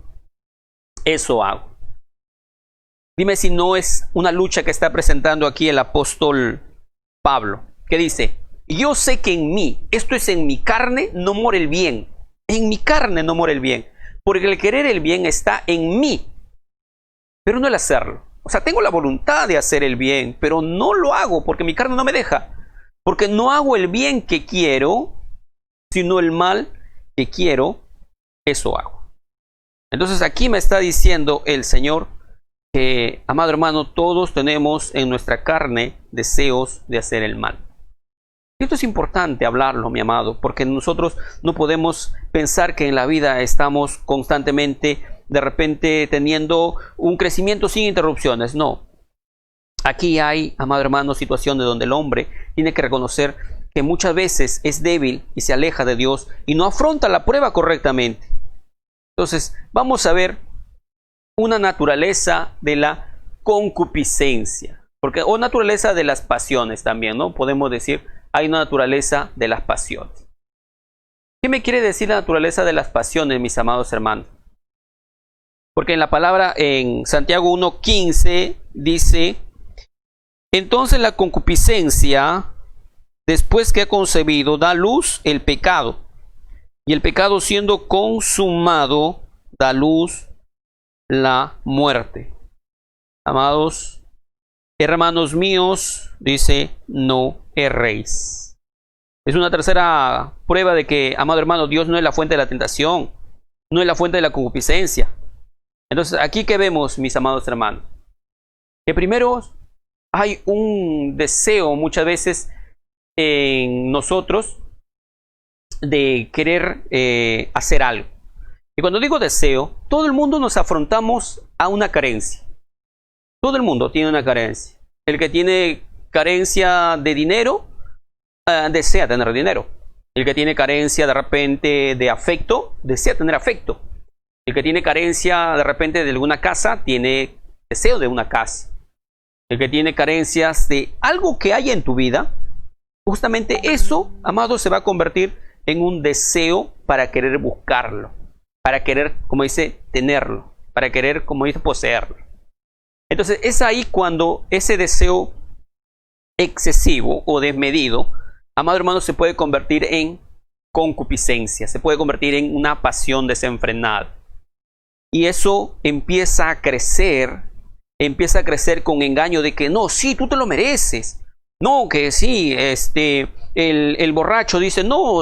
eso hago. Dime si no es una lucha que está presentando aquí el apóstol Pablo, que dice: yo sé que en mí, esto es en mi carne, no mora el bien. En mi carne no mora el bien, porque el querer el bien está en mí, pero no el hacerlo. O sea, tengo la voluntad de hacer el bien, pero no lo hago porque mi carne no me deja. Porque no hago el bien que quiero, sino el mal que quiero, eso hago. Entonces aquí me está diciendo el Señor que, amado hermano, todos tenemos en nuestra carne deseos de hacer el mal. Esto es importante hablarlo, mi amado, porque nosotros no podemos pensar que en la vida estamos constantemente, de repente, teniendo un crecimiento sin interrupciones. No. Aquí hay, amado hermano, situaciones donde el hombre tiene que reconocer que muchas veces es débil y se aleja de Dios y no afronta la prueba correctamente. Entonces, vamos a ver una naturaleza de la concupiscencia, o naturaleza de las pasiones también, ¿no? Podemos decir, hay una naturaleza de las pasiones. ¿Qué me quiere decir la naturaleza de las pasiones, mis amados hermanos? Porque en la palabra, en Santiago 1:15, dice: entonces la concupiscencia, después que ha concebido, da a luz el pecado. Y el pecado, siendo consumado, da a luz la muerte. Amados hermanos míos, dice, no erréis. Es una tercera prueba de que, amado hermano, Dios no es la fuente de la tentación, no es la fuente de la concupiscencia. Entonces, aquí que vemos, mis amados hermanos, que primero hay un deseo muchas veces en nosotros de querer hacer algo. Y cuando digo deseo, todo el mundo nos afrontamos a una carencia. Todo el mundo tiene una carencia. El que tiene carencia de dinero, desea tener dinero. El que tiene carencia de repente de afecto, desea tener afecto. El que tiene carencia de repente de alguna casa, tiene deseo de una casa. El que tiene carencias de algo que haya en tu vida, justamente eso, amado, se va a convertir en un deseo para querer buscarlo, para querer, como dice, tenerlo, para querer, como dice, poseerlo. Entonces es ahí cuando ese deseo excesivo o desmedido, amado hermano, se puede convertir en concupiscencia, se puede convertir en una pasión desenfrenada. Y eso empieza a crecer con engaño de que no, sí, tú te lo mereces. No, que sí, el borracho dice, no,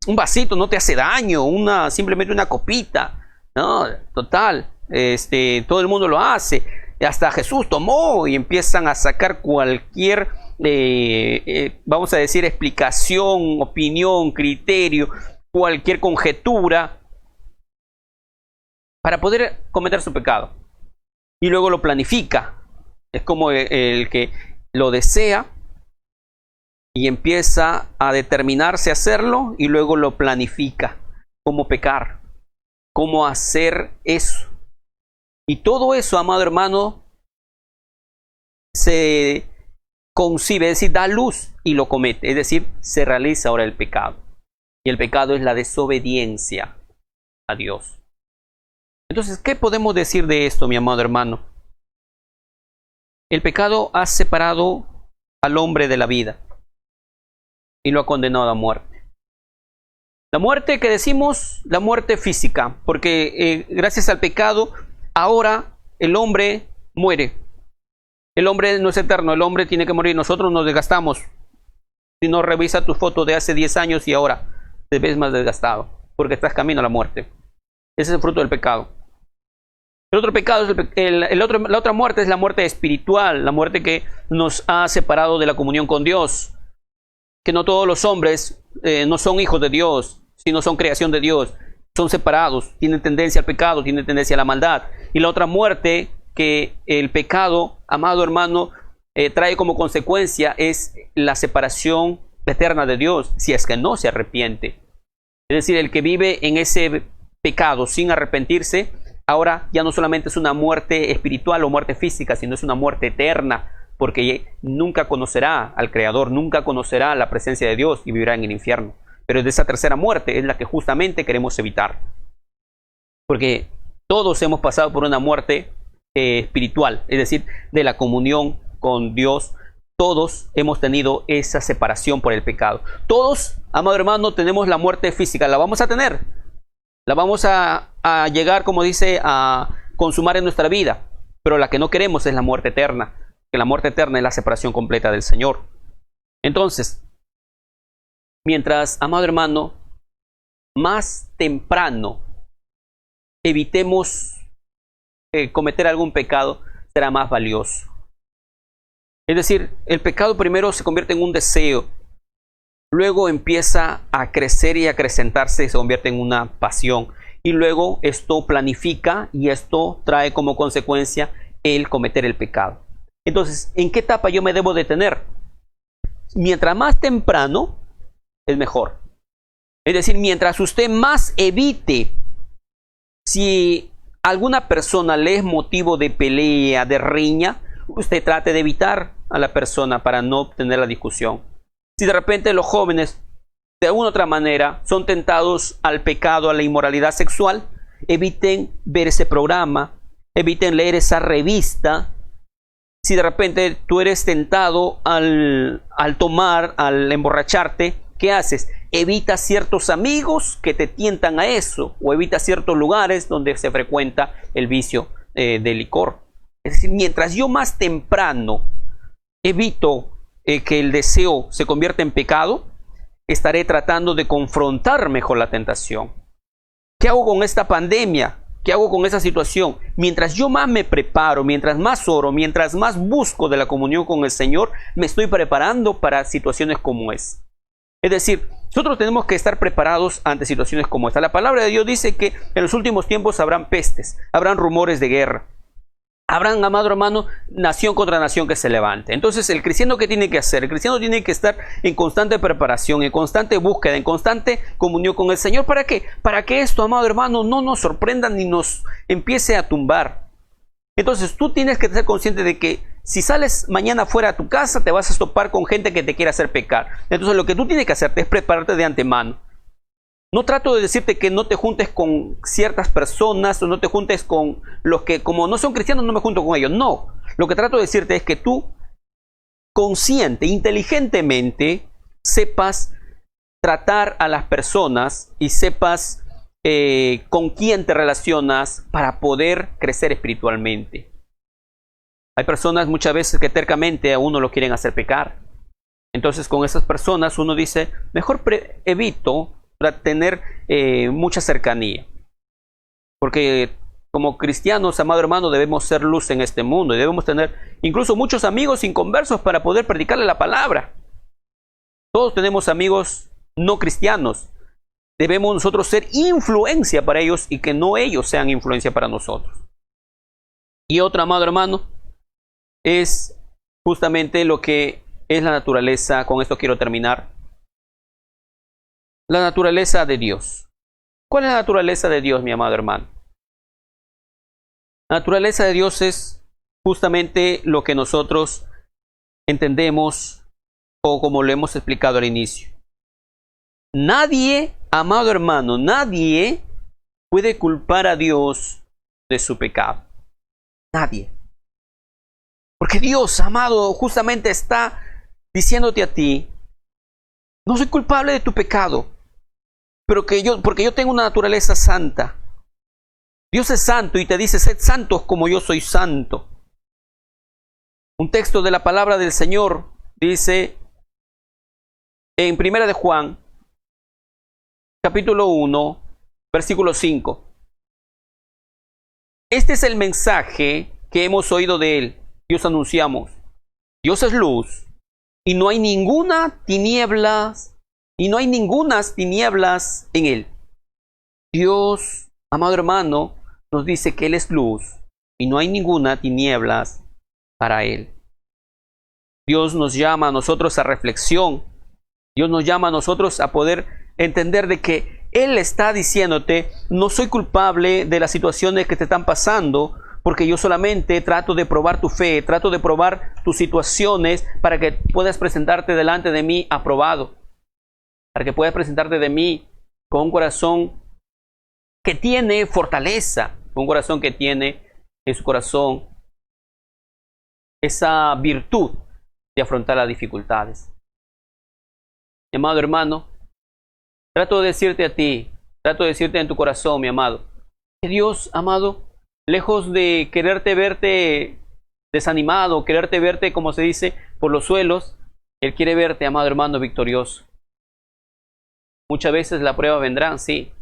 un vasito no te hace daño, simplemente una copita. No, total, todo el mundo lo hace. Hasta Jesús tomó, y empiezan a sacar cualquier, vamos a decir, explicación, opinión, criterio, cualquier conjetura para poder cometer su pecado. Y luego lo planifica. Es como el que lo desea y empieza a determinarse a hacerlo y luego lo planifica. Cómo pecar, cómo hacer eso. Y todo eso, amado hermano, se concibe, es decir, da luz y lo comete. Es decir, se realiza ahora el pecado. Y el pecado es la desobediencia a Dios. Entonces, ¿qué podemos decir de esto, mi amado hermano? El pecado ha separado al hombre de la vida y lo ha condenado a muerte. La muerte que decimos, la muerte física, porque gracias al pecado, ahora el hombre muere. El hombre no es eterno, el hombre tiene que morir. Nosotros nos desgastamos. Si no, revisa tu foto de hace 10 años y ahora te ves más desgastado, porque estás camino a la muerte. Ese es el fruto del pecado. El otro pecado, la otra muerte es la muerte espiritual, la muerte que nos ha separado de la comunión con Dios. Que no todos los hombres no son hijos de Dios, sino son creación de Dios. Son separados, tienen tendencia al pecado, tienen tendencia a la maldad. Y la otra muerte que el pecado, amado hermano, trae como consecuencia es la separación eterna de Dios, si es que no se arrepiente. Es decir, el que vive en ese pecado sin arrepentirse, ahora ya no solamente es una muerte espiritual o muerte física, sino es una muerte eterna, porque nunca conocerá al Creador, nunca conocerá la presencia de Dios y vivirá en el infierno. Pero de esa tercera muerte es la que justamente queremos evitar. Porque todos hemos pasado por una muerte espiritual, es decir, de la comunión con Dios. Todos hemos tenido esa separación por el pecado. Todos, amado hermano, tenemos la muerte física. La vamos a tener. La vamos a llegar, como dice, a consumar en nuestra vida. Pero la que no queremos es la muerte eterna. Que la muerte eterna es la separación completa del Señor. Entonces, mientras, amado hermano, más temprano evitemos cometer algún pecado, será más valioso. Es decir, el pecado primero se convierte en un deseo, luego empieza a crecer y a acrecentarse, se convierte en una pasión, y luego esto planifica y esto trae como consecuencia el cometer el pecado. Entonces, ¿en qué etapa yo me debo detener? Mientras más temprano, es mejor. Es decir, mientras usted más evite, si alguna persona le es motivo de pelea, de riña, usted trate de evitar a la persona para no tener la discusión. Si de repente los jóvenes, de alguna otra manera, son tentados al pecado, a la inmoralidad sexual, eviten ver ese programa, eviten leer esa revista. Si de repente tú eres tentado al tomar, al emborracharte, ¿qué haces? Evita ciertos amigos que te tientan a eso, o evita ciertos lugares donde se frecuenta el vicio del licor. Es decir, mientras yo más temprano evito que el deseo se convierta en pecado, estaré tratando de confrontar mejor la tentación. ¿Qué hago con esta pandemia? ¿Qué hago con esa situación? Mientras yo más me preparo, mientras más oro, mientras más busco de la comunión con el Señor, me estoy preparando para situaciones como esta. Es decir, nosotros tenemos que estar preparados ante situaciones como esta. La palabra de Dios dice que en los últimos tiempos habrán pestes, habrán rumores de guerra. Habrán, amado hermano, nación contra nación que se levante. Entonces, el cristiano, ¿qué tiene que hacer? El cristiano tiene que estar en constante preparación, en constante búsqueda, en constante comunión con el Señor. ¿Para qué? Para que esto, amado hermano, no nos sorprenda ni nos empiece a tumbar. Entonces, tú tienes que ser consciente de que si sales mañana fuera a tu casa, te vas a topar con gente que te quiere hacer pecar. Entonces, lo que tú tienes que hacer es prepararte de antemano. No trato de decirte que no te juntes con ciertas personas o no te juntes con los que, como no son cristianos, no me junto con ellos. No, lo que trato de decirte es que tú, consciente, inteligentemente, sepas tratar a las personas y sepas con quién te relacionas para poder crecer espiritualmente. Hay personas muchas veces que tercamente a uno lo quieren hacer pecar. Entonces, con esas personas uno dice, mejor evito para tener mucha cercanía. Porque como cristianos, amado hermano, debemos ser luz en este mundo y debemos tener incluso muchos amigos inconversos para poder predicarle la palabra. Todos tenemos amigos no cristianos. Debemos nosotros ser influencia para ellos y que no ellos sean influencia para nosotros. Y otra, amado hermano, es justamente lo que es la naturaleza. Con esto quiero terminar. La naturaleza de Dios. ¿Cuál es la naturaleza de Dios, mi amado hermano? La naturaleza de Dios es justamente lo que nosotros entendemos o como lo hemos explicado al inicio. Nadie, amado hermano, nadie puede culpar a Dios de su pecado. Nadie. Porque Dios, amado, justamente está diciéndote a ti, no soy culpable de tu pecado. Porque yo tengo una naturaleza santa. Dios es santo y te dice, sed santos como yo soy santo. Un texto de la palabra del Señor dice en 1 de Juan, capítulo 1, versículo 5. Este es el mensaje que hemos oído de Él y os anunciamos. Dios es luz y no hay ningunas tinieblas en Él. Dios, amado hermano, nos dice que Él es luz y no hay ninguna tinieblas para Él. Dios nos llama a nosotros a reflexión. Dios nos llama a nosotros a poder entender de que Él está diciéndote, no soy culpable de las situaciones que te están pasando, porque yo solamente trato de probar tu fe, trato de probar tus situaciones para que puedas presentarte delante de mí aprobado, para que puedas presentarte de mí con un corazón que tiene fortaleza, un corazón que tiene en su corazón esa virtud de afrontar las dificultades. Mi amado hermano, trato de decirte a ti, trato de decirte en tu corazón, mi amado, que Dios, amado, lejos de quererte verte desanimado, quererte verte, como se dice, por los suelos, Él quiere verte, amado hermano, victorioso. Muchas veces la prueba vendrá, sí,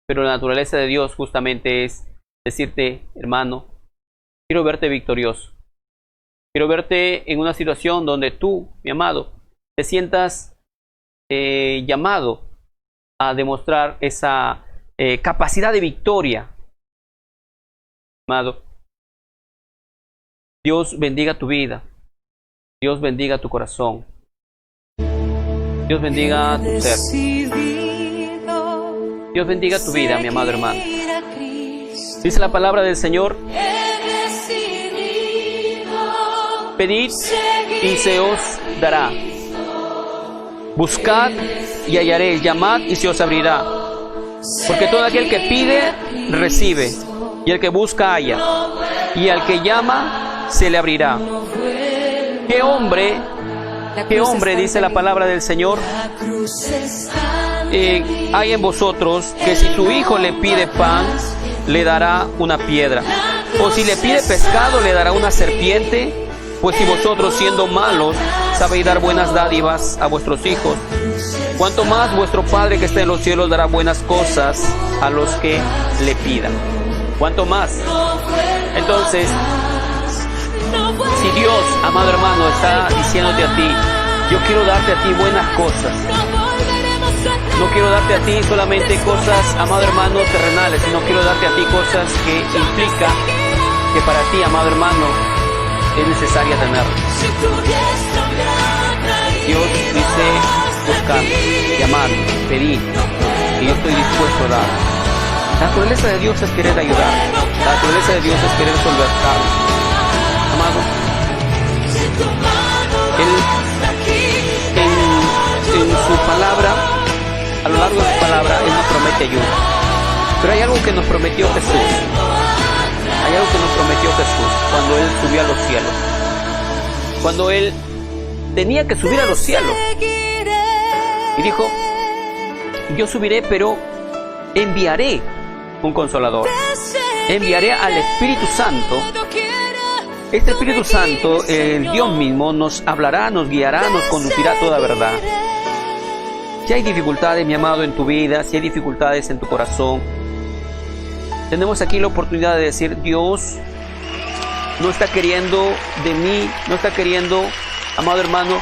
pero la naturaleza de Dios justamente es decirte, hermano, quiero verte victorioso. Quiero verte en una situación donde tú, mi amado, te sientas llamado a demostrar esa capacidad de victoria. Amado, Dios bendiga tu vida. Dios bendiga tu corazón. Dios bendiga tu ser. Dios bendiga tu vida, mi amado hermano. Dice la palabra del Señor: pedid y se os dará. Buscad y hallaréis. Llamad y se os abrirá. Porque todo aquel que pide, recibe. Y el que busca, halla. Y al que llama, se le abrirá. ¿Qué hombre, dice la palabra del Señor, hay en vosotros que si tu hijo le pide pan, le dará una piedra? O si le pide pescado, le dará una serpiente. Pues si vosotros, siendo malos, sabéis dar buenas dádivas a vuestros hijos, cuánto más vuestro Padre que está en los cielos dará buenas cosas a los que le pidan. ¿Cuánto más? Entonces, si Dios, amado hermano, está diciéndote a ti, yo quiero darte a ti buenas cosas, no quiero darte a ti solamente cosas, amado hermano, terrenales, sino quiero darte a ti cosas que implica que para ti, amado hermano, es necesaria tenerlo. Dios dice: buscar, llamar, pedir, y yo estoy dispuesto a dar. La naturaleza de Dios es querer ayudar. La naturaleza de Dios es querer solventar. Amado, Él en su palabra, a lo largo de su palabra, Él nos promete ayuda. Pero hay algo que nos prometió Jesús. Hay algo que nos prometió Jesús cuando Él subió a los cielos. Cuando Él tenía que subir a los cielos. Y dijo: yo subiré, pero enviaré un consolador. Enviaré al Espíritu Santo. Este Espíritu Santo, el Dios mismo, nos hablará, nos guiará, nos conducirá a toda verdad. Si hay dificultades, mi amado, en tu vida, si hay dificultades en tu corazón, tenemos aquí la oportunidad de decir: Dios no está queriendo de mí, no está queriendo, amado hermano,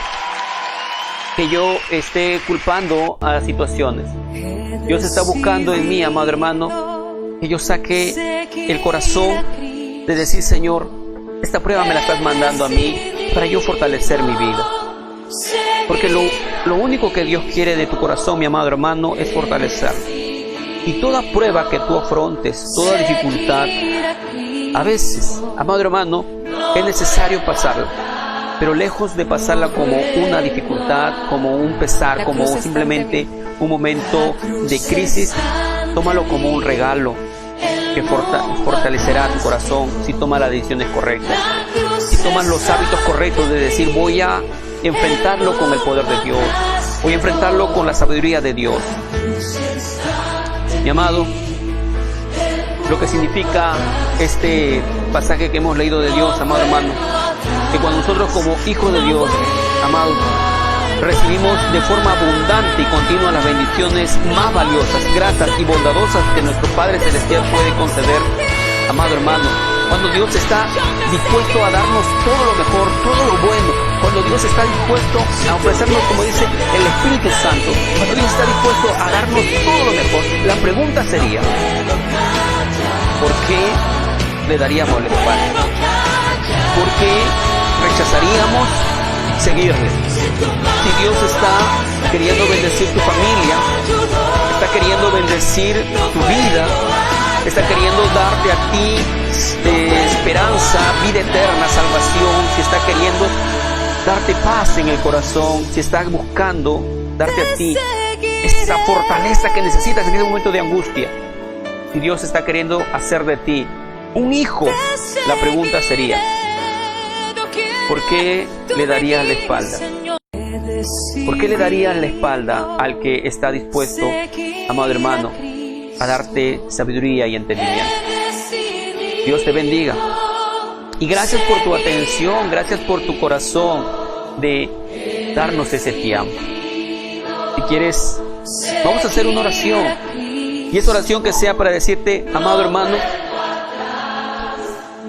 que yo esté culpando a las situaciones. Dios está buscando en mí, amado hermano, que yo saque el corazón de decir: Señor, esta prueba me la estás mandando a mí para yo fortalecer mi vida. Porque lo único que Dios quiere de tu corazón, mi amado hermano, es fortalecer. Y toda prueba que tú afrontes, toda dificultad, a veces, amado hermano, es necesario pasarla. Pero lejos de pasarla como una dificultad, como un pesar, como simplemente un momento de crisis, tómalo como un regalo que fortalecerá tu corazón si tomas las decisiones correctas. Si tomas los hábitos correctos de decir: voy a enfrentarlo con el poder de Dios, voy a enfrentarlo con la sabiduría de Dios. Mi amado, lo que significa este pasaje que hemos leído de Dios, amado hermano, que cuando nosotros como hijos de Dios, amado, recibimos de forma abundante y continua las bendiciones más valiosas, gratas y bondadosas que nuestro Padre Celestial puede conceder, amado hermano, cuando Dios está dispuesto a darnos todo lo mejor, todo lo bueno, cuando Dios está dispuesto a ofrecernos, como dice, el Espíritu Santo, cuando Dios está dispuesto a darnos todo lo mejor, la pregunta sería: ¿por qué le daríamos la espalda? ¿Por qué rechazaríamos seguirle? Si Dios está queriendo bendecir tu familia, está queriendo bendecir tu vida, está queriendo darte a ti esperanza, vida eterna, salvación, si está queriendo darte paz en el corazón, si está buscando darte a ti esa fortaleza que necesitas en ese momento de angustia, si Dios está queriendo hacer de ti un hijo, la pregunta sería, ¿por qué le darías la espalda? ¿Por qué le darías la espalda al que está dispuesto, amado hermano, a darte sabiduría y entendimiento? Dios te bendiga. Y gracias por tu atención, gracias por tu corazón de darnos ese tiempo. Si quieres, vamos a hacer una oración. Y esa oración que sea para decirte, amado hermano,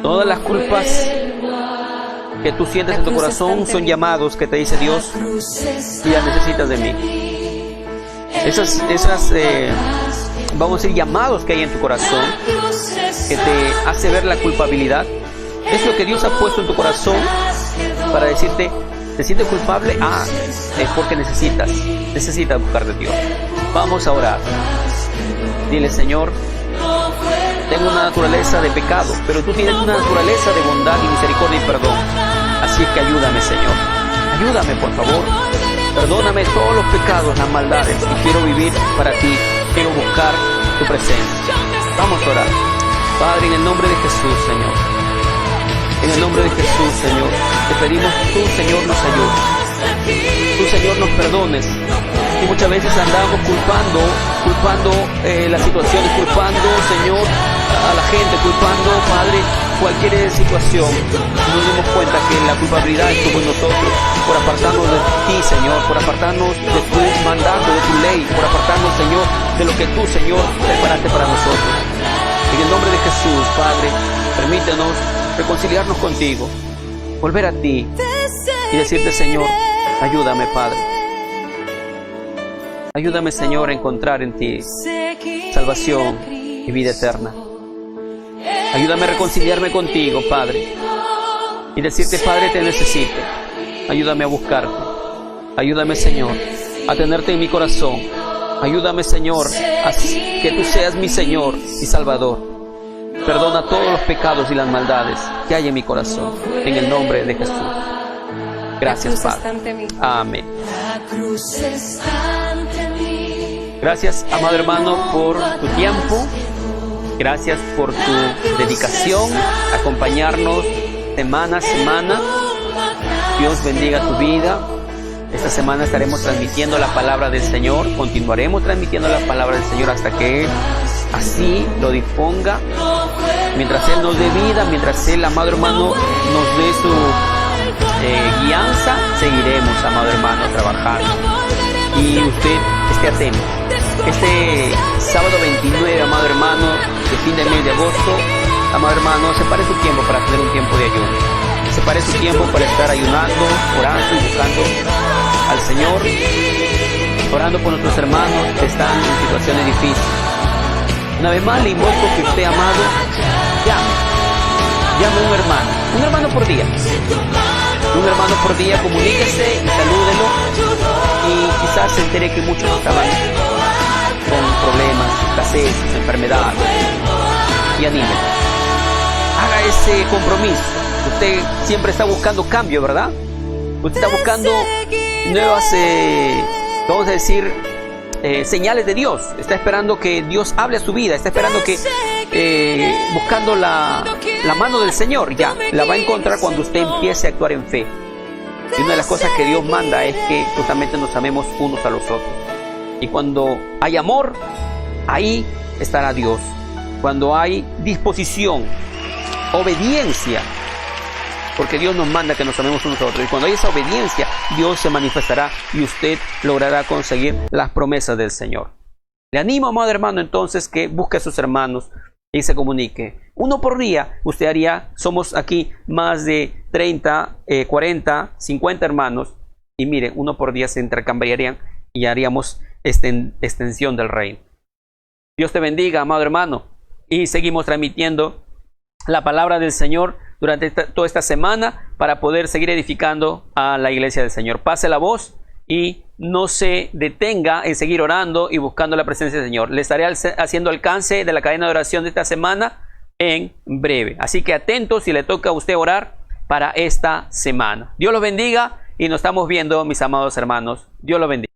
todas las culpas que tú sientes en tu corazón son llamados que te dice Dios, y ya necesitas de mí. Esas vamos a decir, llamados que hay en tu corazón, que te hace ver la culpabilidad, es lo que Dios ha puesto en tu corazón para decirte, ¿te sientes culpable? Es porque necesitas buscar de Dios. Vamos a orar. Dile, Señor, tengo una naturaleza de pecado, pero tú tienes una naturaleza de bondad y misericordia y perdón. Así que ayúdame, Señor. Ayúdame, por favor. Perdóname todos los pecados, las maldades, y quiero vivir para ti. Quiero buscar tu presencia. Vamos a orar. Padre, en el nombre de Jesús, Señor. En el nombre de Jesús, Señor, te pedimos que tú, Señor, nos ayudes. Tú, Señor, nos perdones. Y muchas veces andamos culpando las situaciones, culpando, Señor, a la gente, culpando, Padre, cualquier situación. Y nos damos cuenta que la culpabilidad estuvo en nosotros por apartarnos de ti, Señor, por apartarnos de tu mandato, de tu ley, por apartarnos, Señor, de lo que tú, Señor, preparaste para nosotros. En el nombre de Jesús, Padre, permítenos reconciliarnos contigo, volver a ti y decirte, Señor, ayúdame, Padre. Ayúdame, Señor, a encontrar en ti salvación y vida eterna. Ayúdame a reconciliarme contigo, Padre, y decirte, Padre, te necesito. Ayúdame a buscarte. Ayúdame, Señor, a tenerte en mi corazón. Ayúdame, Señor, a que tú seas mi Señor y Salvador. Perdona todos los pecados y las maldades que hay en mi corazón, en el nombre de Jesús. Gracias, Padre. Amén. Gracias, amado hermano, por tu tiempo. Gracias por tu dedicación a acompañarnos semana a semana. Dios bendiga tu vida. Esta semana estaremos transmitiendo la palabra del Señor. Continuaremos transmitiendo la palabra del Señor hasta que Él así lo disponga. Mientras Él nos dé vida, mientras Él, amado hermano, nos dé su guianza, seguiremos, amado hermano, trabajando. Y usted esté atento. Este sábado 29, amado hermano, de fin del mes de agosto, amado hermano, separe su tiempo para tener un tiempo de ayuno. Separe su tiempo para estar ayunando, orando y buscando al Señor, orando por nuestros hermanos que están en situaciones difíciles. Una vez más le invoco que usted, amado, llame a un hermano por día. Un hermano por día, comuníquese y salúdelo. Y quizás se entere que muchos estaban con problemas, escasez, enfermedad. Y anímelo. Haga ese compromiso. Usted siempre está buscando cambio, ¿verdad? Usted está buscando nuevas, vamos a decir, señales de Dios. Está esperando que Dios hable a su vida. Está esperando que, buscando la mano del Señor, ya la va a encontrar cuando usted empiece a actuar en fe. Y una de las cosas que Dios manda es que justamente nos amemos unos a los otros. Y cuando hay amor, ahí estará Dios. Cuando hay disposición, obediencia, porque Dios nos manda que nos amemos unos a otros. Y cuando hay esa obediencia, Dios se manifestará y usted logrará conseguir las promesas del Señor. Le animo, amado hermano, entonces, que busque a sus hermanos y se comunique. Uno por día, usted haría, somos aquí más de 30, 40, 50 hermanos. Y mire, uno por día se intercambiarían y haríamos extensión del reino. Dios te bendiga, amado hermano. Y seguimos transmitiendo la palabra del Señor durante toda esta semana para poder seguir edificando a la iglesia del Señor. Pase la voz y no se detenga en seguir orando y buscando la presencia del Señor. Le estaré haciendo alcance de la cadena de oración de esta semana en breve. Así que atento si le toca a usted orar para esta semana. Dios los bendiga y nos estamos viendo, mis amados hermanos. Dios los bendiga.